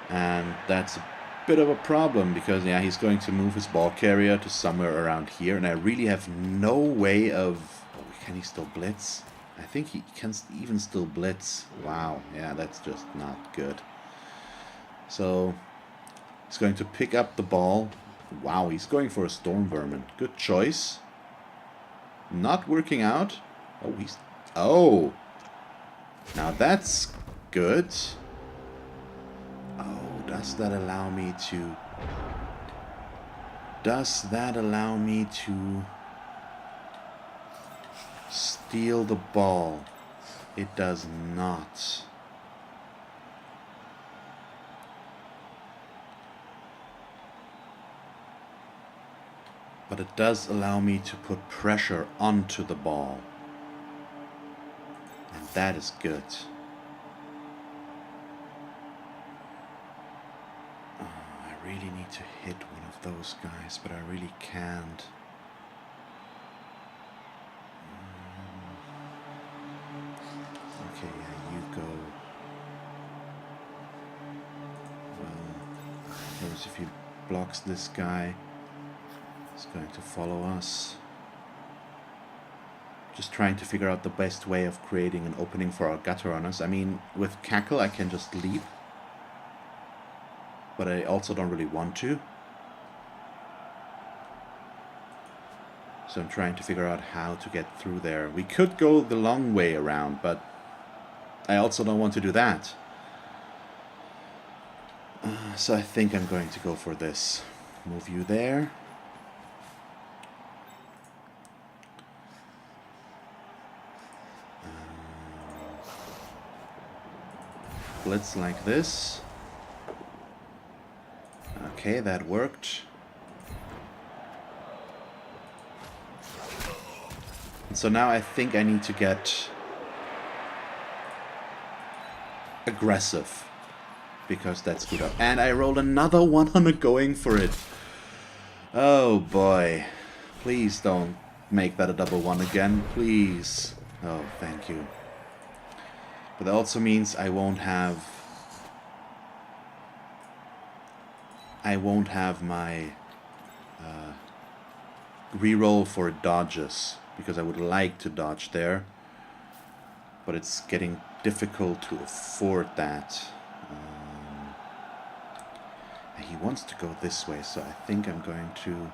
Speaker 1: And that's a bit of a problem, because yeah, he's going to move his ball carrier to somewhere around here, and I really have no way of... Oh, can he still blitz? I think he can even still blitz. Wow, yeah, that's just not good. So, he's going to pick up the ball. Wow, he's going for a Storm Vermin. Good choice. Not working out. Oh, he's... Oh! Now that's good. Oh, does that allow me to... Does that allow me to... steal the ball? It does not. But it does allow me to put pressure onto the ball. And that is good. Oh, I really need to hit one of those guys, but I really can't. Okay, yeah, you go. Well, notice if he blocks this guy, he's going to follow us. Just trying to figure out the best way of creating an opening for our gutter runners. I mean, with Cackle I can just leap, but I also don't really want to. So I'm trying to figure out how to get through there. We could go the long way around, but I also don't want to do that. So I think I'm going to go for this. Move you there. Blitz like this. Okay, that worked. And so now I think I need to get aggressive, because that's good. And I rolled another one on a going for it. Oh boy. Please don't make that a double one again, please. Oh, thank you. But that also means I won't have my reroll for dodges, because I would like to dodge there, but it's getting difficult to afford that. He wants to go this way, so I think I'm going to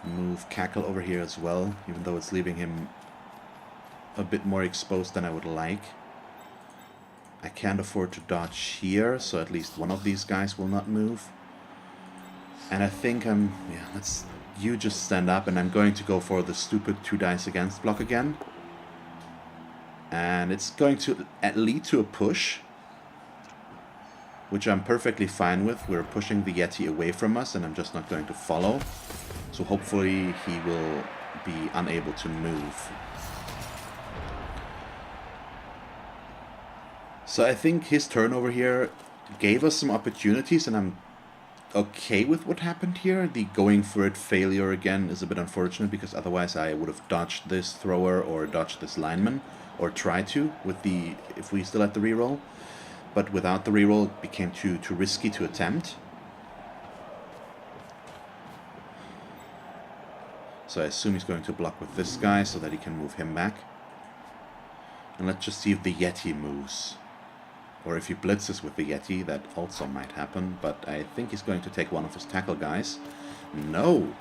Speaker 1: move Cackle over here as well, even though it's leaving him a bit more exposed than I would like. I can't afford to dodge here, so at least one of these guys will not move. And I think yeah, you just stand up, and I'm going to go for the stupid 2 dice against block again. And it's going to lead to a push, which I'm perfectly fine with. We're pushing the Yeti away from us, and I'm just not going to follow. So hopefully he will be unable to move. So I think his turn over here gave us some opportunities, and I'm okay with what happened here. The going for it failure again is a bit unfortunate, because otherwise I would have dodged this thrower or dodged this lineman, or tried to with the if we still had the reroll. But without the reroll, it became too risky to attempt. So I assume he's going to block with this guy so that he can move him back. And let's just see if the Yeti moves. Or if he blitzes with the Yeti, that also might happen. But I think he's going to take one of his tackle guys. No,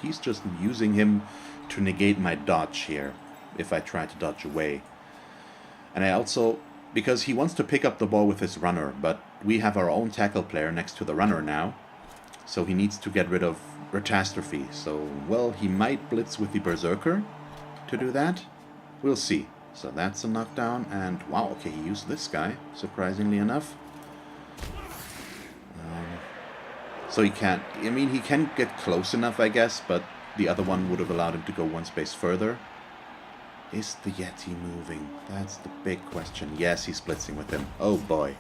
Speaker 1: he's just using him to negate my dodge here, if I try to dodge away. And I also, because he wants to pick up the ball with his runner, but we have our own tackle player next to the runner now, so he needs to get rid of Retastrophe. So, well, he might blitz with the Berserker to do that. We'll see. So that's a knockdown, and wow, okay, he used this guy, surprisingly enough. So he can't, I mean, he can get close enough, I guess, but the other one would have allowed him to go one space further. Is the Yeti moving? That's the big question. Yes, he's blitzing with him. Oh boy.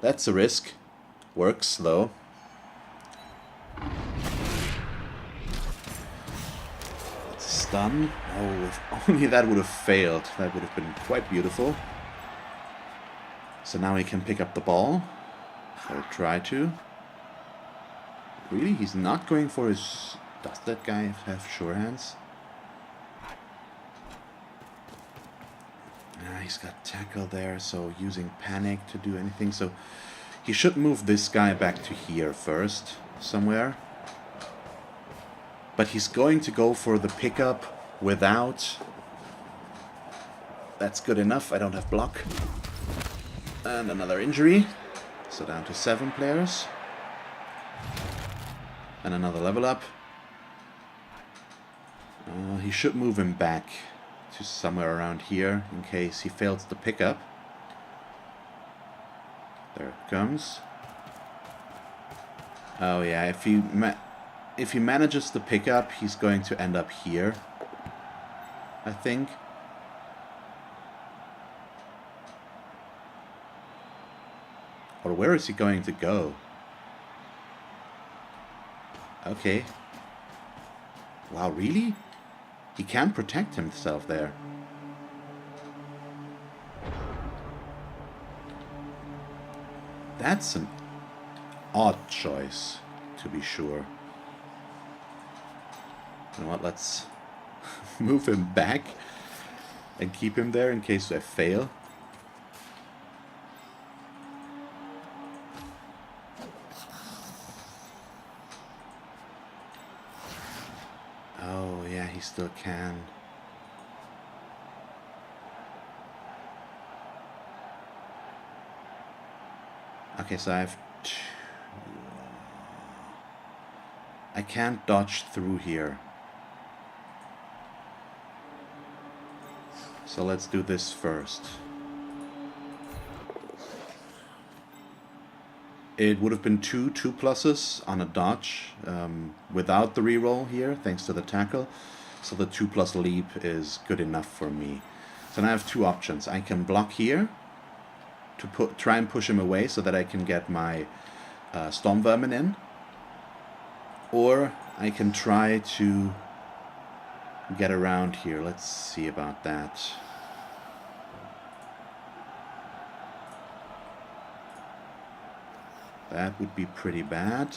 Speaker 1: That's a risk. Works, though. It's a stun. Oh, if only that would have failed. That would have been quite beautiful. So now he can pick up the ball. Or try to. Really? He's not going for his... Does that guy have sure hands? He's got tackle there, so using panic to do anything. So he should move this guy back to here first, somewhere. But he's going to go for the pickup without... That's good enough. I don't have block. And another injury. So down to 7 players. And another level up. He should move him back to somewhere around here in case he fails the pickup. There it comes. Oh yeah, if he manages the pickup, he's going to end up here, I think. Or where is he going to go? Okay. Wow, really? He can protect himself there. That's an odd choice, to be sure. You know what, let's move him back and keep him there in case I fail. Oh, yeah, he still can. Okay, so I have two. I can't dodge through here. So let's do this first. It would have been two 2+s on a dodge without the reroll here, thanks to the tackle. So the 2+ leap is good enough for me. So now I have two options. I can block here to try and push him away so that I can get my Storm Vermin in. Or I can try to get around here. Let's see about that. That would be pretty bad.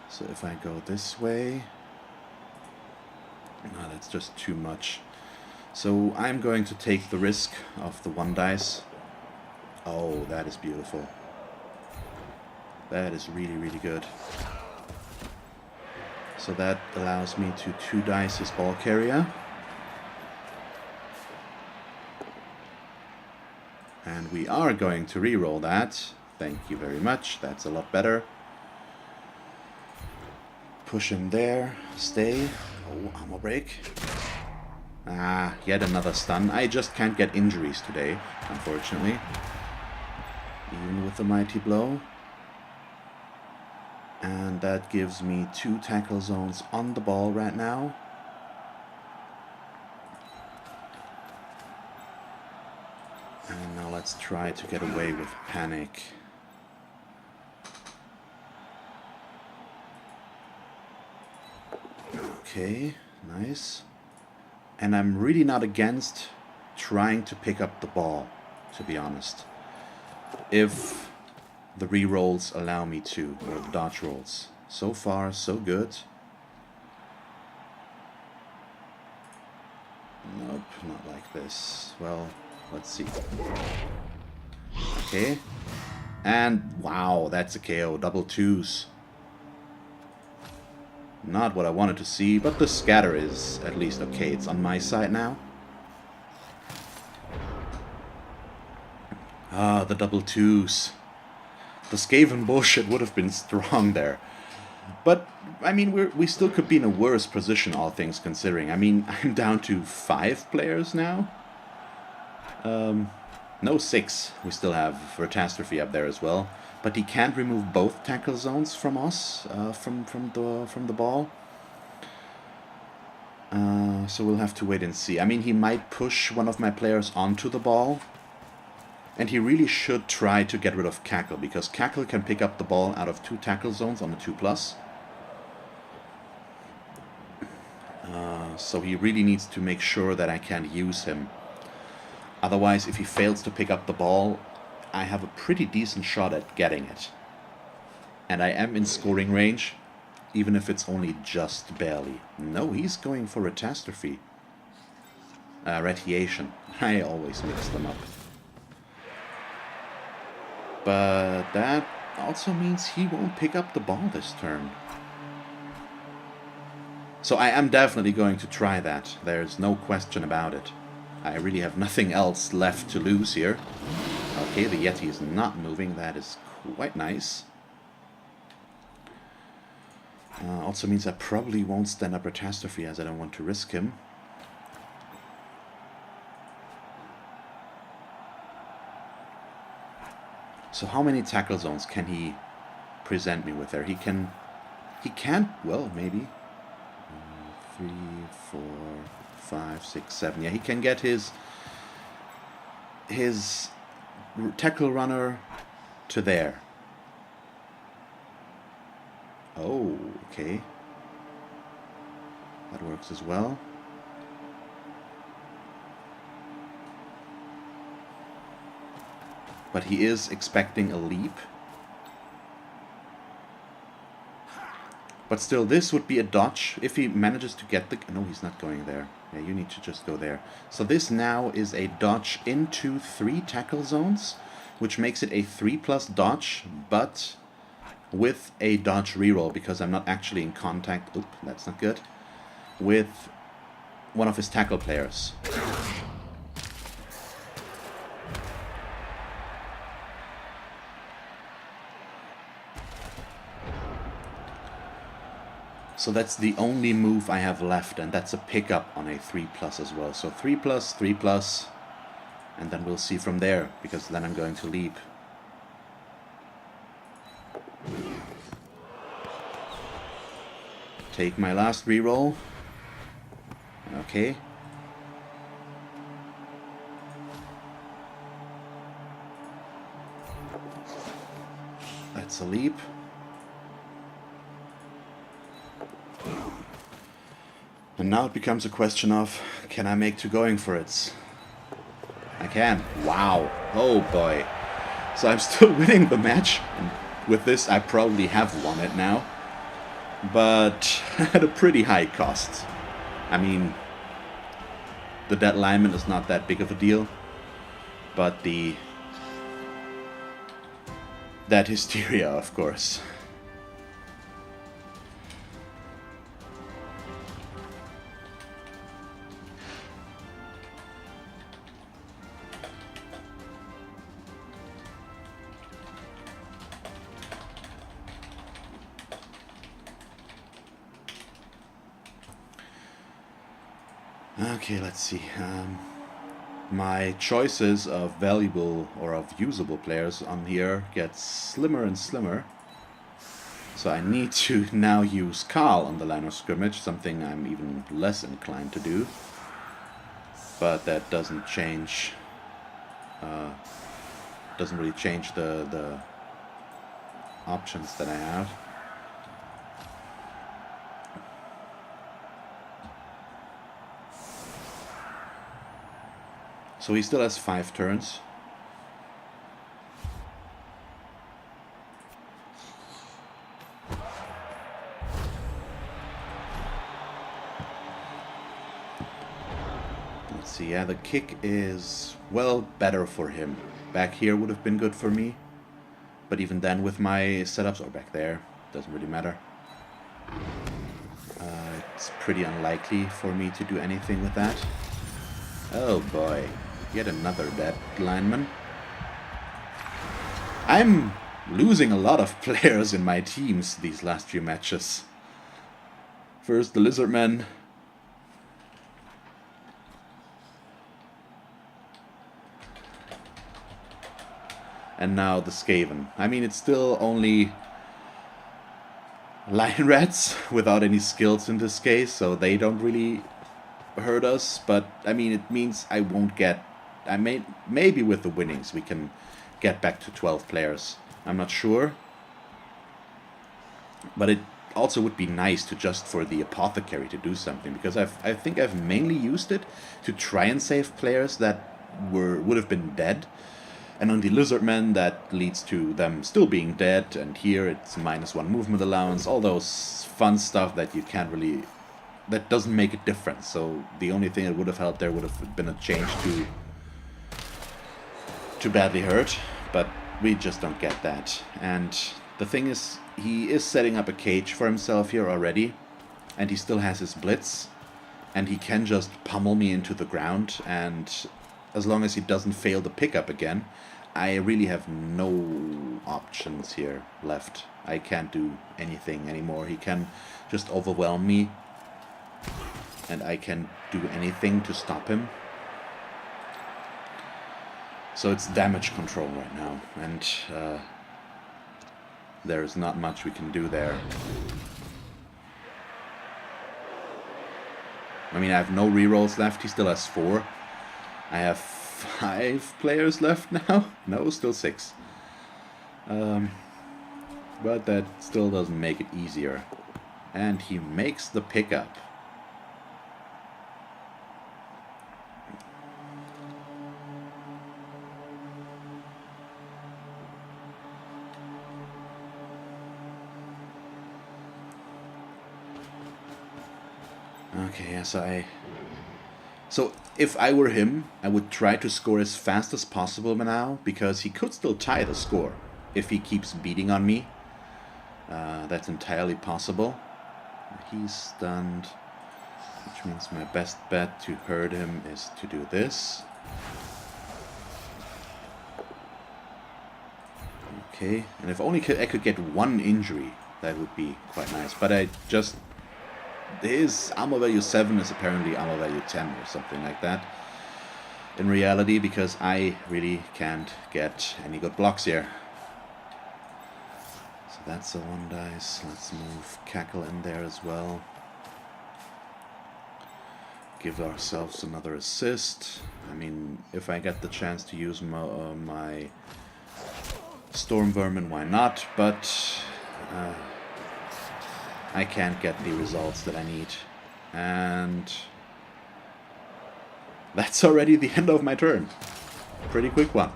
Speaker 1: So if I go this way... No, that's just too much. So I'm going to take the risk of the 1 dice. Oh, that is beautiful. That is really, really good. So that allows me to 2 dice his ball carrier. And we are going to reroll that. Thank you very much. That's a lot better. Push him there. Stay. Oh, armor break. Ah, yet another stun. I just can't get injuries today, unfortunately. Even with the mighty blow. And that gives me 2 tackle zones on the ball right now. And now let's try to get away with panic. Okay, nice. And I'm really not against trying to pick up the ball, to be honest. If the re-rolls allow me to, or the dodge rolls. So far, so good. Nope, not like this. Well, let's see. Okay. And wow, that's a KO. Double 2s. Not what I wanted to see, but the scatter is at least okay. It's on my side now. Ah, the double 2s. The Skaven bullshit would have been strong there. But, I mean, we still could be in a worse position, all things considering. I mean, I'm down to 5 players now. No, 6. We still have Retastrophe up there as well. But he can't remove both tackle zones from us, from the ball. So we'll have to wait and see. I mean, he might push one of my players onto the ball. And he really should try to get rid of Cackle, because Cackle can pick up the ball out of 2 tackle zones on the 2+. So he really needs to make sure that I can't use him. Otherwise, if he fails to pick up the ball, I have a pretty decent shot at getting it. And I am in scoring range, even if it's only just barely. No, he's going for Retastrophe. Radiation. I always mix them up. But that also means he won't pick up the ball this turn. So I am definitely going to try that. There's no question about it. I really have nothing else left to lose here. Okay, the Yeti is not moving. That is quite nice. Also means I probably won't stand up Retastrophe, as I don't want to risk him. So how many tackle zones can he present me with there? He can't, well, maybe 3, 4, 5, 6, 7. Yeah, he can get his tackle runner to there. Oh, okay. That works as well. But he is expecting a leap. But still, this would be a dodge if he manages to get the... No, he's not going there. Yeah, you need to just go there. So this now is a dodge into 3 tackle zones, which makes it a 3+ dodge, but with a dodge reroll, because I'm not actually in contact... Oop, that's not good. With one of his tackle players. So that's the only move I have left, and that's a pickup on a 3+ as well. So 3+, 3+, and then we'll see from there, because then I'm going to leap. Take my last reroll. Okay. That's a leap. And now it becomes a question of, can I make 2 going for it? I can. Wow. Oh boy. So I'm still winning the match. And with this, I probably have won it now. But at a pretty high cost. I mean, the dead lineman is not that big of a deal. But that hysteria, of course. Okay, let's see. My choices of valuable or of usable players on here get slimmer and slimmer. So I need to now use Carl on the line of scrimmage, something I'm even less inclined to do. But that doesn't change. Doesn't really change the options that I have. So he still has 5 turns. Let's see, yeah, the kick is, well, better for him. Back here would have been good for me. But even then with my setups, or back there, doesn't really matter. It's pretty unlikely for me to do anything with that. Oh boy, yet another dead lineman. I'm losing a lot of players in my teams these last few matches. First the Lizardmen. And now the Skaven. I mean, it's still only lion rats without any skills in this case, so they don't really hurt us. But I mean, it means I won't get. Maybe with the winnings we can get back to 12 players. I'm not sure. But it also would be nice to just for the apothecary to do something, because I think I've mainly used it to try and save players that would have been dead. And on the Lizardmen, that leads to them still being dead, and here it's -1 movement allowance, all those fun stuff that you can't really... that doesn't make a difference. So the only thing that would have helped there would have been a change to badly hurt, but we just don't get that. And the thing is, he is setting up a cage for himself here already, and he still has his blitz, and he can just pummel me into the ground, and as long as he doesn't fail the pickup again, I really have no options here left. I can't do anything anymore. He can just overwhelm me, and I can do anything to stop him. So it's damage control right now, and there's not much we can do there. I mean, I have no rerolls left. He still has 4. I have 5 players left now. No, still 6. But that still doesn't make it easier. And he makes the pickup. Okay, yeah, so if I were him, I would try to score as fast as possible now, because he could still tie the score if he keeps beating on me. That's entirely possible. He's stunned, which means my best bet to hurt him is to do this. Okay, and if only I could get 1 injury, that would be quite nice. But his armor value 7 is apparently armor value 10 or something like that in reality, because I really can't get any good blocks here. So that's a 1 dice. Let's move Cackle in there as well. Give ourselves another assist. I mean, if I get the chance to use my Storm Vermin, why not? But I can't get the results that I need. And that's already the end of my turn. Pretty quick one.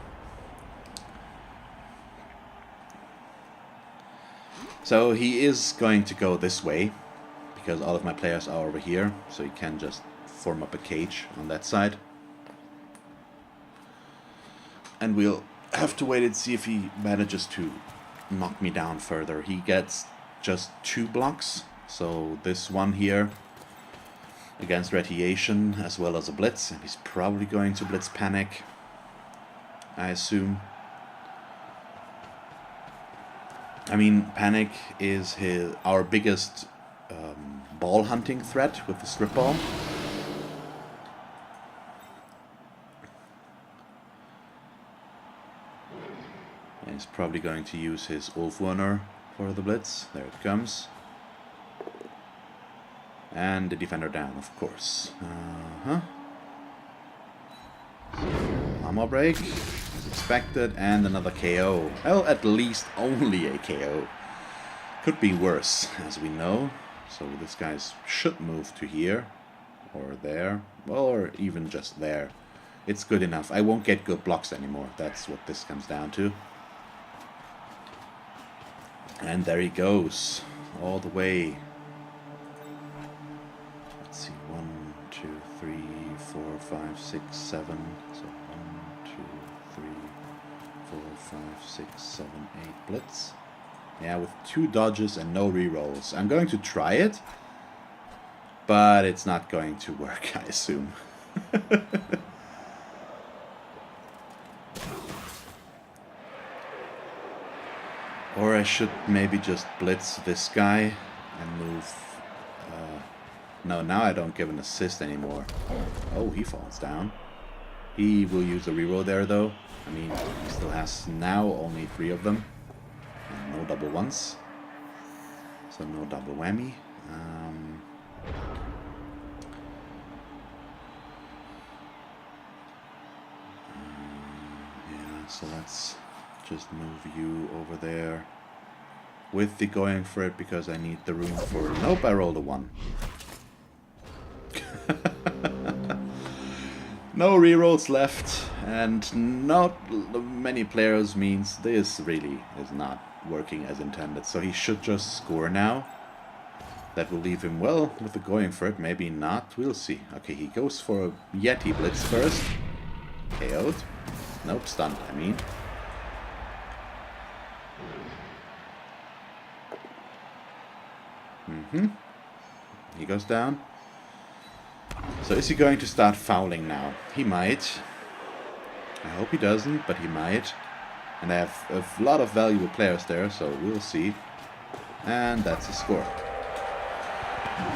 Speaker 1: So he is going to go this way, because all of my players are over here, so he can just form up a cage on that side. And we'll have to wait and see if he manages to knock me down further. He gets just 2 blocks, so this one here against radiation as well as a blitz, and he's probably going to blitz panic, I assume. I mean, panic is our biggest ball hunting threat with the strip ball, And he's probably going to use his Ulfwurner for the blitz. There it comes. And the defender down, of course. Armor break, as expected, and another KO. Well, at least only a KO. Could be worse, as we know. So this guy should move to here, or there, well, or even just there. It's good enough. I won't get good blocks anymore. That's what this comes down to. And there he goes, all the way. Let's see, 1, 2, 3, 4, 5, 6, 7. So 1, 2, 3, 4, 5, 6, 7, 8 blitz. Yeah, with 2 dodges and no rerolls. I'm going to try it, but it's not going to work, I assume. Or I should maybe just blitz this guy and move... no, now I don't give an assist anymore. Oh, he falls down. He will use a reroll there, though. I mean, he still has now only 3 of them. And no double ones. So no double whammy. Yeah, so let's just move you over there. With the going for it, because I need the room for... Nope, I rolled a 1. No rerolls left, and not many players means this really is not working as intended. So he should just score now. That will leave him well with the going for it. Maybe not. We'll see. Okay, he goes for a Yeti blitz first. KO'd. Nope, stunned, I mean. He goes down. So is he going to start fouling now? He might. I hope he doesn't, but he might. And I have a lot of valuable players there, so we'll see. And that's a score.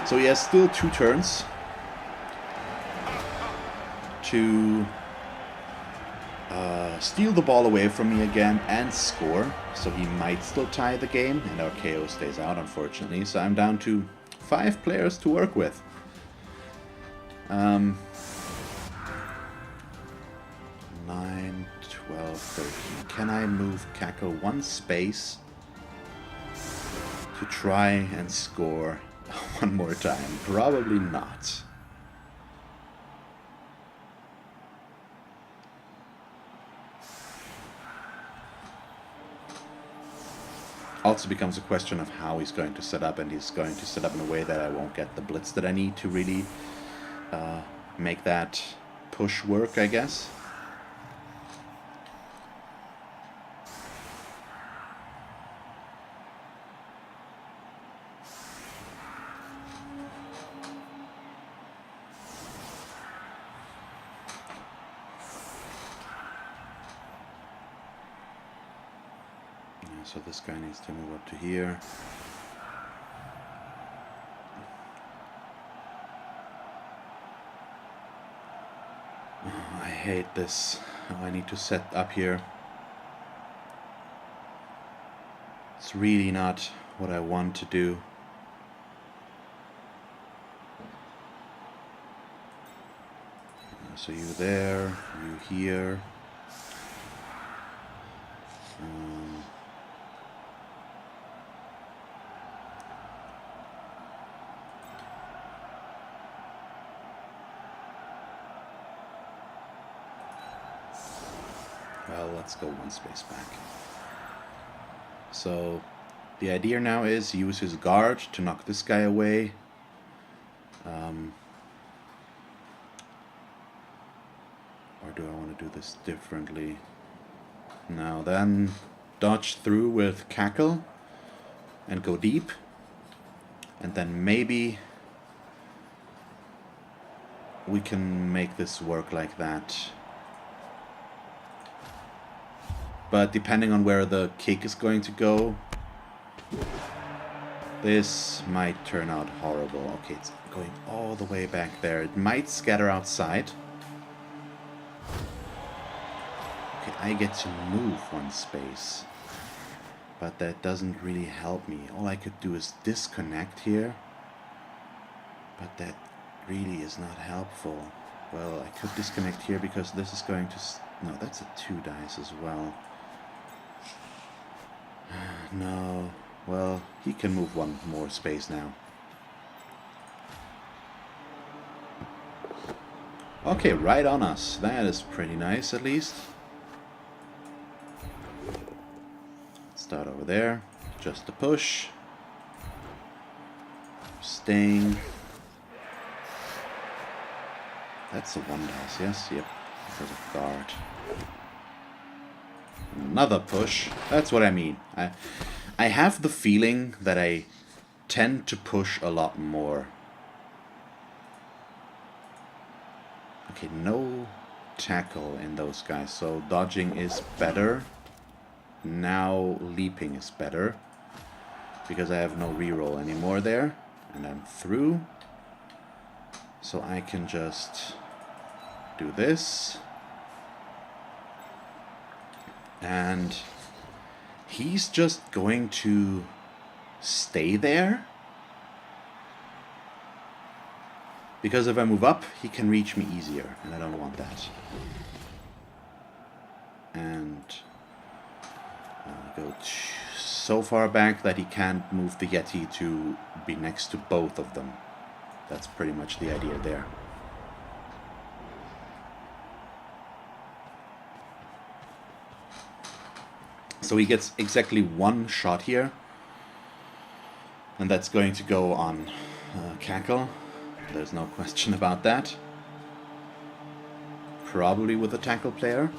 Speaker 1: So he has still 2 turns to steal the ball away from me again and score. So he might still tie the game, and our KO stays out, unfortunately. So I'm down to 5 players to work with. 9, 12, 13. Can I move Cackle 1 space to try and score one more time? Probably not. Also becomes a question of how he's going to set up, and he's going to set up in a way that I won't get the blitz that I need to really make that push work, I guess. So this guy needs to move up to here. Oh, I hate this. Oh, I need to set up here. It's really not what I want to do. So you there, you here. Well, let's go 1 space back. So the idea now is use his guard to knock this guy away. Or do I want to do this differently? Now then, dodge through with Cackle and go deep. And then maybe we can make this work like that. But depending on where the kick is going to go, this might turn out horrible. Okay, it's going all the way back there. It might scatter outside. Okay, Okay, I get to move one space. But that doesn't really help me. All I could do is disconnect here. But that really is not helpful. Well, I could disconnect here because this is going to... No, that's a 2 dice as well. No. Well, he can move one more space now. Okay, right on us. That is pretty nice, at least. Start over there. Just a push. Staying. That's a 1 dice, yes? Yep. Because of guard. Another push. That's what I mean. I have the feeling that I tend to push a lot more. Okay, no tackle in those guys, so dodging is better. Now leaping is better. Because I have no reroll anymore there. And I'm through. So I can just do this. And he's just going to stay there. Because if I move up, he can reach me easier. And I don't want that. And go so far back that he can't move the Yeti to be next to both of them. That's pretty much the idea there. So he gets exactly 1 shot here. And that's going to go on Cackle. There's no question about that. Probably with a tackle player.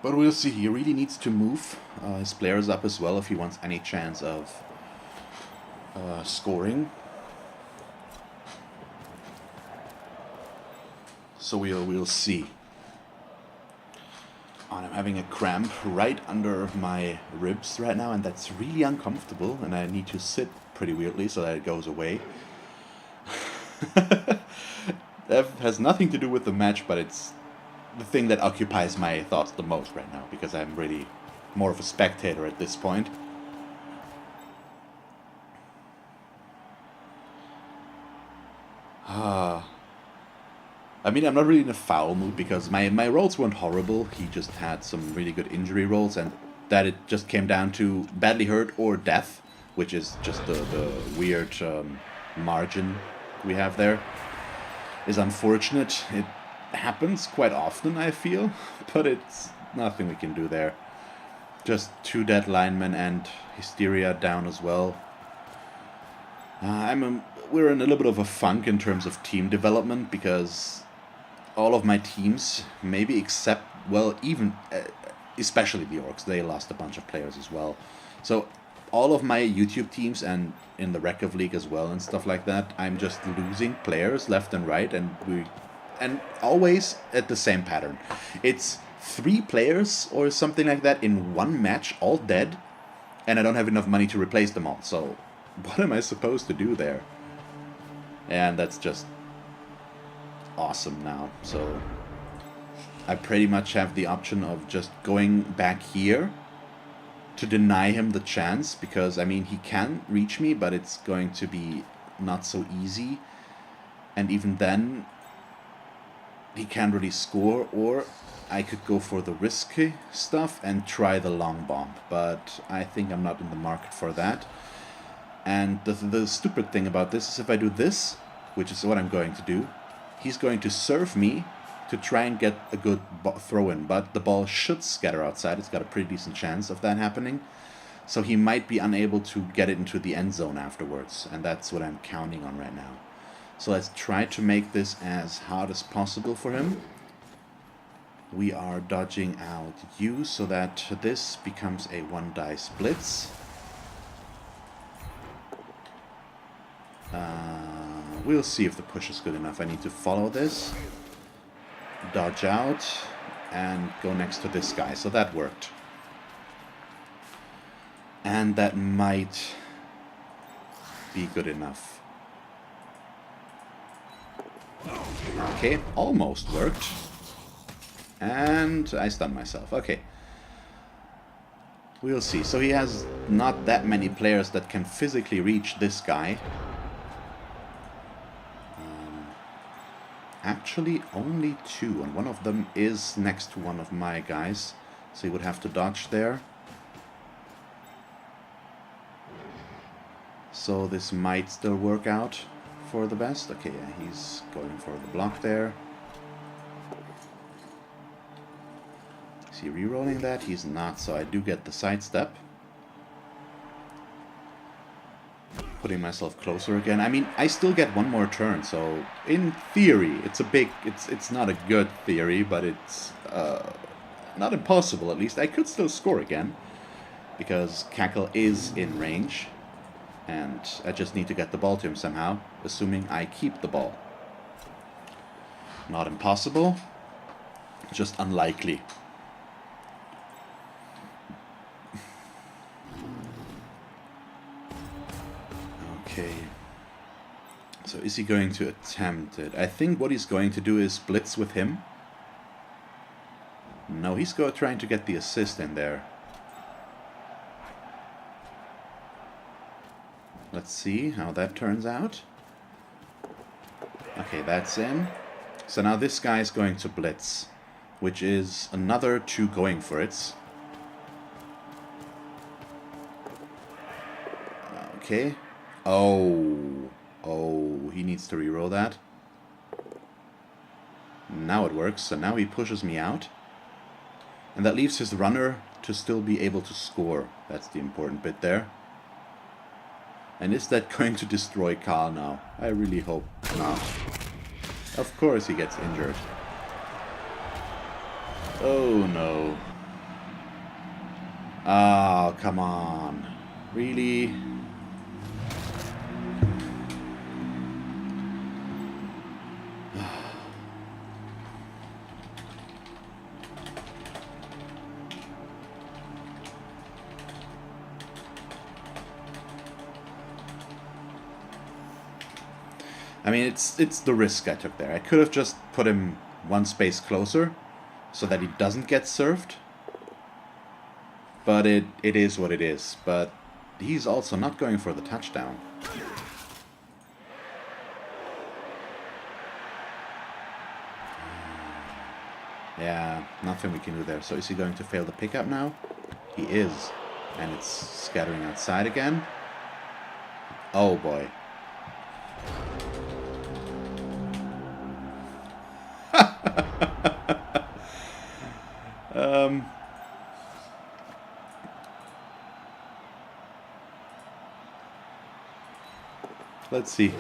Speaker 1: But we'll see. He really needs to move his players up as well if he wants any chance of scoring. So we'll see. And I'm having a cramp right under my ribs right now, and that's really uncomfortable. And I need to sit pretty weirdly so that it goes away. That has nothing to do with the match, but it's the thing that occupies my thoughts the most right now, because I'm really more of a spectator at this point. I mean, I'm not really in a foul mood because my rolls weren't horrible. He just had some really good injury rolls, and that it just came down to badly hurt or death, which is just the weird margin we have there, is unfortunate. It happens quite often, I feel, but it's nothing we can do there. Just 2 dead linemen and Hysteria down as well. We're in a little bit of a funk in terms of team development because all of my teams, maybe except, well, even especially the Orcs, they lost a bunch of players as well. So all of my YouTube teams and in the Record League as well and stuff like that, I'm just losing players left and right, and always at the same pattern. It's 3 players or something like that in 1 match, all dead, and I don't have enough money to replace them all. So what am I supposed to do there? And that's just awesome now. So I pretty much have the option of just going back here to deny him the chance, because I mean, he can reach me, but it's going to be not so easy, and even then he can't really score. Or I could go for the risky stuff and try the long bomb, but I think I'm not in the market for that. And the stupid thing about this is if I do this, which is what I'm going to do, he's going to serve me to try and get a good throw in, but the ball should scatter outside. It's got a pretty decent chance of that happening. So he might be unable to get it into the end zone afterwards, and that's what I'm counting on right now. So let's try to make this as hard as possible for him. We are dodging out you so that this becomes a 1 dice blitz. We'll see if the push is good enough. I need to follow this, dodge out, and go next to this guy. So that worked. And that might be good enough. Okay, almost worked. And I stunned myself. Okay. We'll see. So he has not that many players that can physically reach this guy. Actually, only 2, and one of them is next to one of my guys. So he would have to dodge there. So this might still work out for the best. Okay, yeah, he's going for the block there. Is he re-rolling that? He's not, so I do get the sidestep. Putting myself closer again. I mean, I still get one more turn, so in theory, it's not a good theory, but it's not impossible at least. I could still score again, because Cackle is in range, and I just need to get the ball to him somehow, assuming I keep the ball. Not impossible, just unlikely. Okay, so is he going to attempt it? I think what he's going to do is blitz with him. No, he's trying to get the assist in there. Let's see how that turns out. Okay, that's in. So now this guy is going to blitz, which is another 2 going for it. Okay. Oh, he needs to reroll that. Now it works, so now he pushes me out. And that leaves his runner to still be able to score. That's the important bit there. And is that going to destroy Carl now? I really hope not. Of course he gets injured. Oh no. Oh, come on. Really? I mean, it's the risk I took there. I could have just put him one space closer so that he doesn't get served. But it is what it is. But he's also not going for the touchdown. Yeah, nothing we can do there. So is he going to fail the pickup now? He is. And it's scattering outside again. Oh boy. Let's see.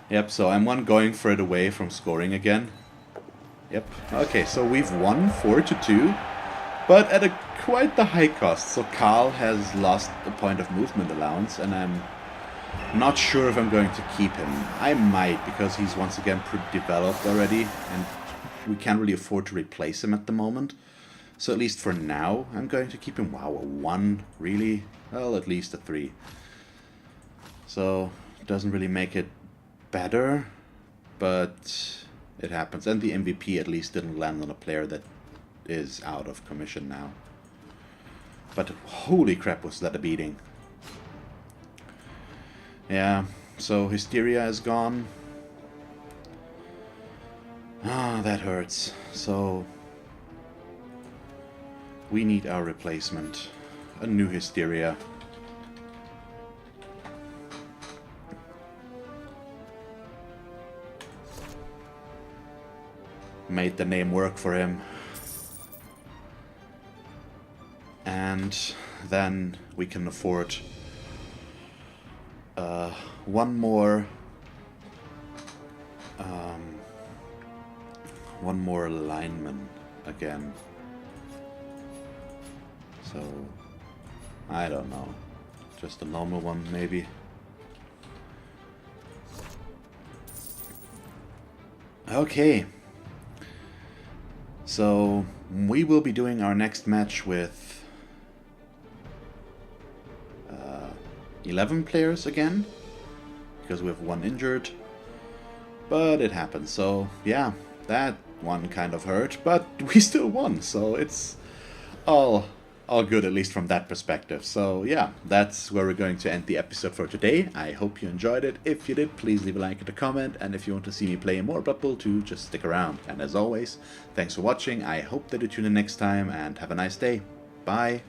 Speaker 1: Yep, so I'm going for it away from scoring again. Yep. Okay, so we've won 4-2, but at quite the high cost. So Carl has lost a point of movement allowance, and I'm not sure if I'm going to keep him. I might, because he's once again pretty developed already, and we can't really afford to replace him at the moment. So at least for now, I'm going to keep him. Wow, a 1, really? Well, at least a 3. So, it doesn't really make it better, but it happens. And the MVP at least didn't land on a player that is out of commission now. But holy crap, was that a beating. Yeah, so Hysteria is gone. Ah, that hurts. So we need our replacement. A new Hysteria. Made the name work for him. And then we can afford one more lineman again. So I don't know, just a normal one maybe. Okay, so we will be doing our next match with 11 players again. because we have one injured. But it happened, so yeah, that one kind of hurt, but we still won, so it's all good, at least from that perspective. So yeah, that's where we're going to end the episode for today. I hope you enjoyed it. If you did, please leave a like and a comment, and if you want to see me play more Blood Bowl 2, just stick around. And as always, thanks for watching. I hope that you tune in next time, and have a nice day. Bye.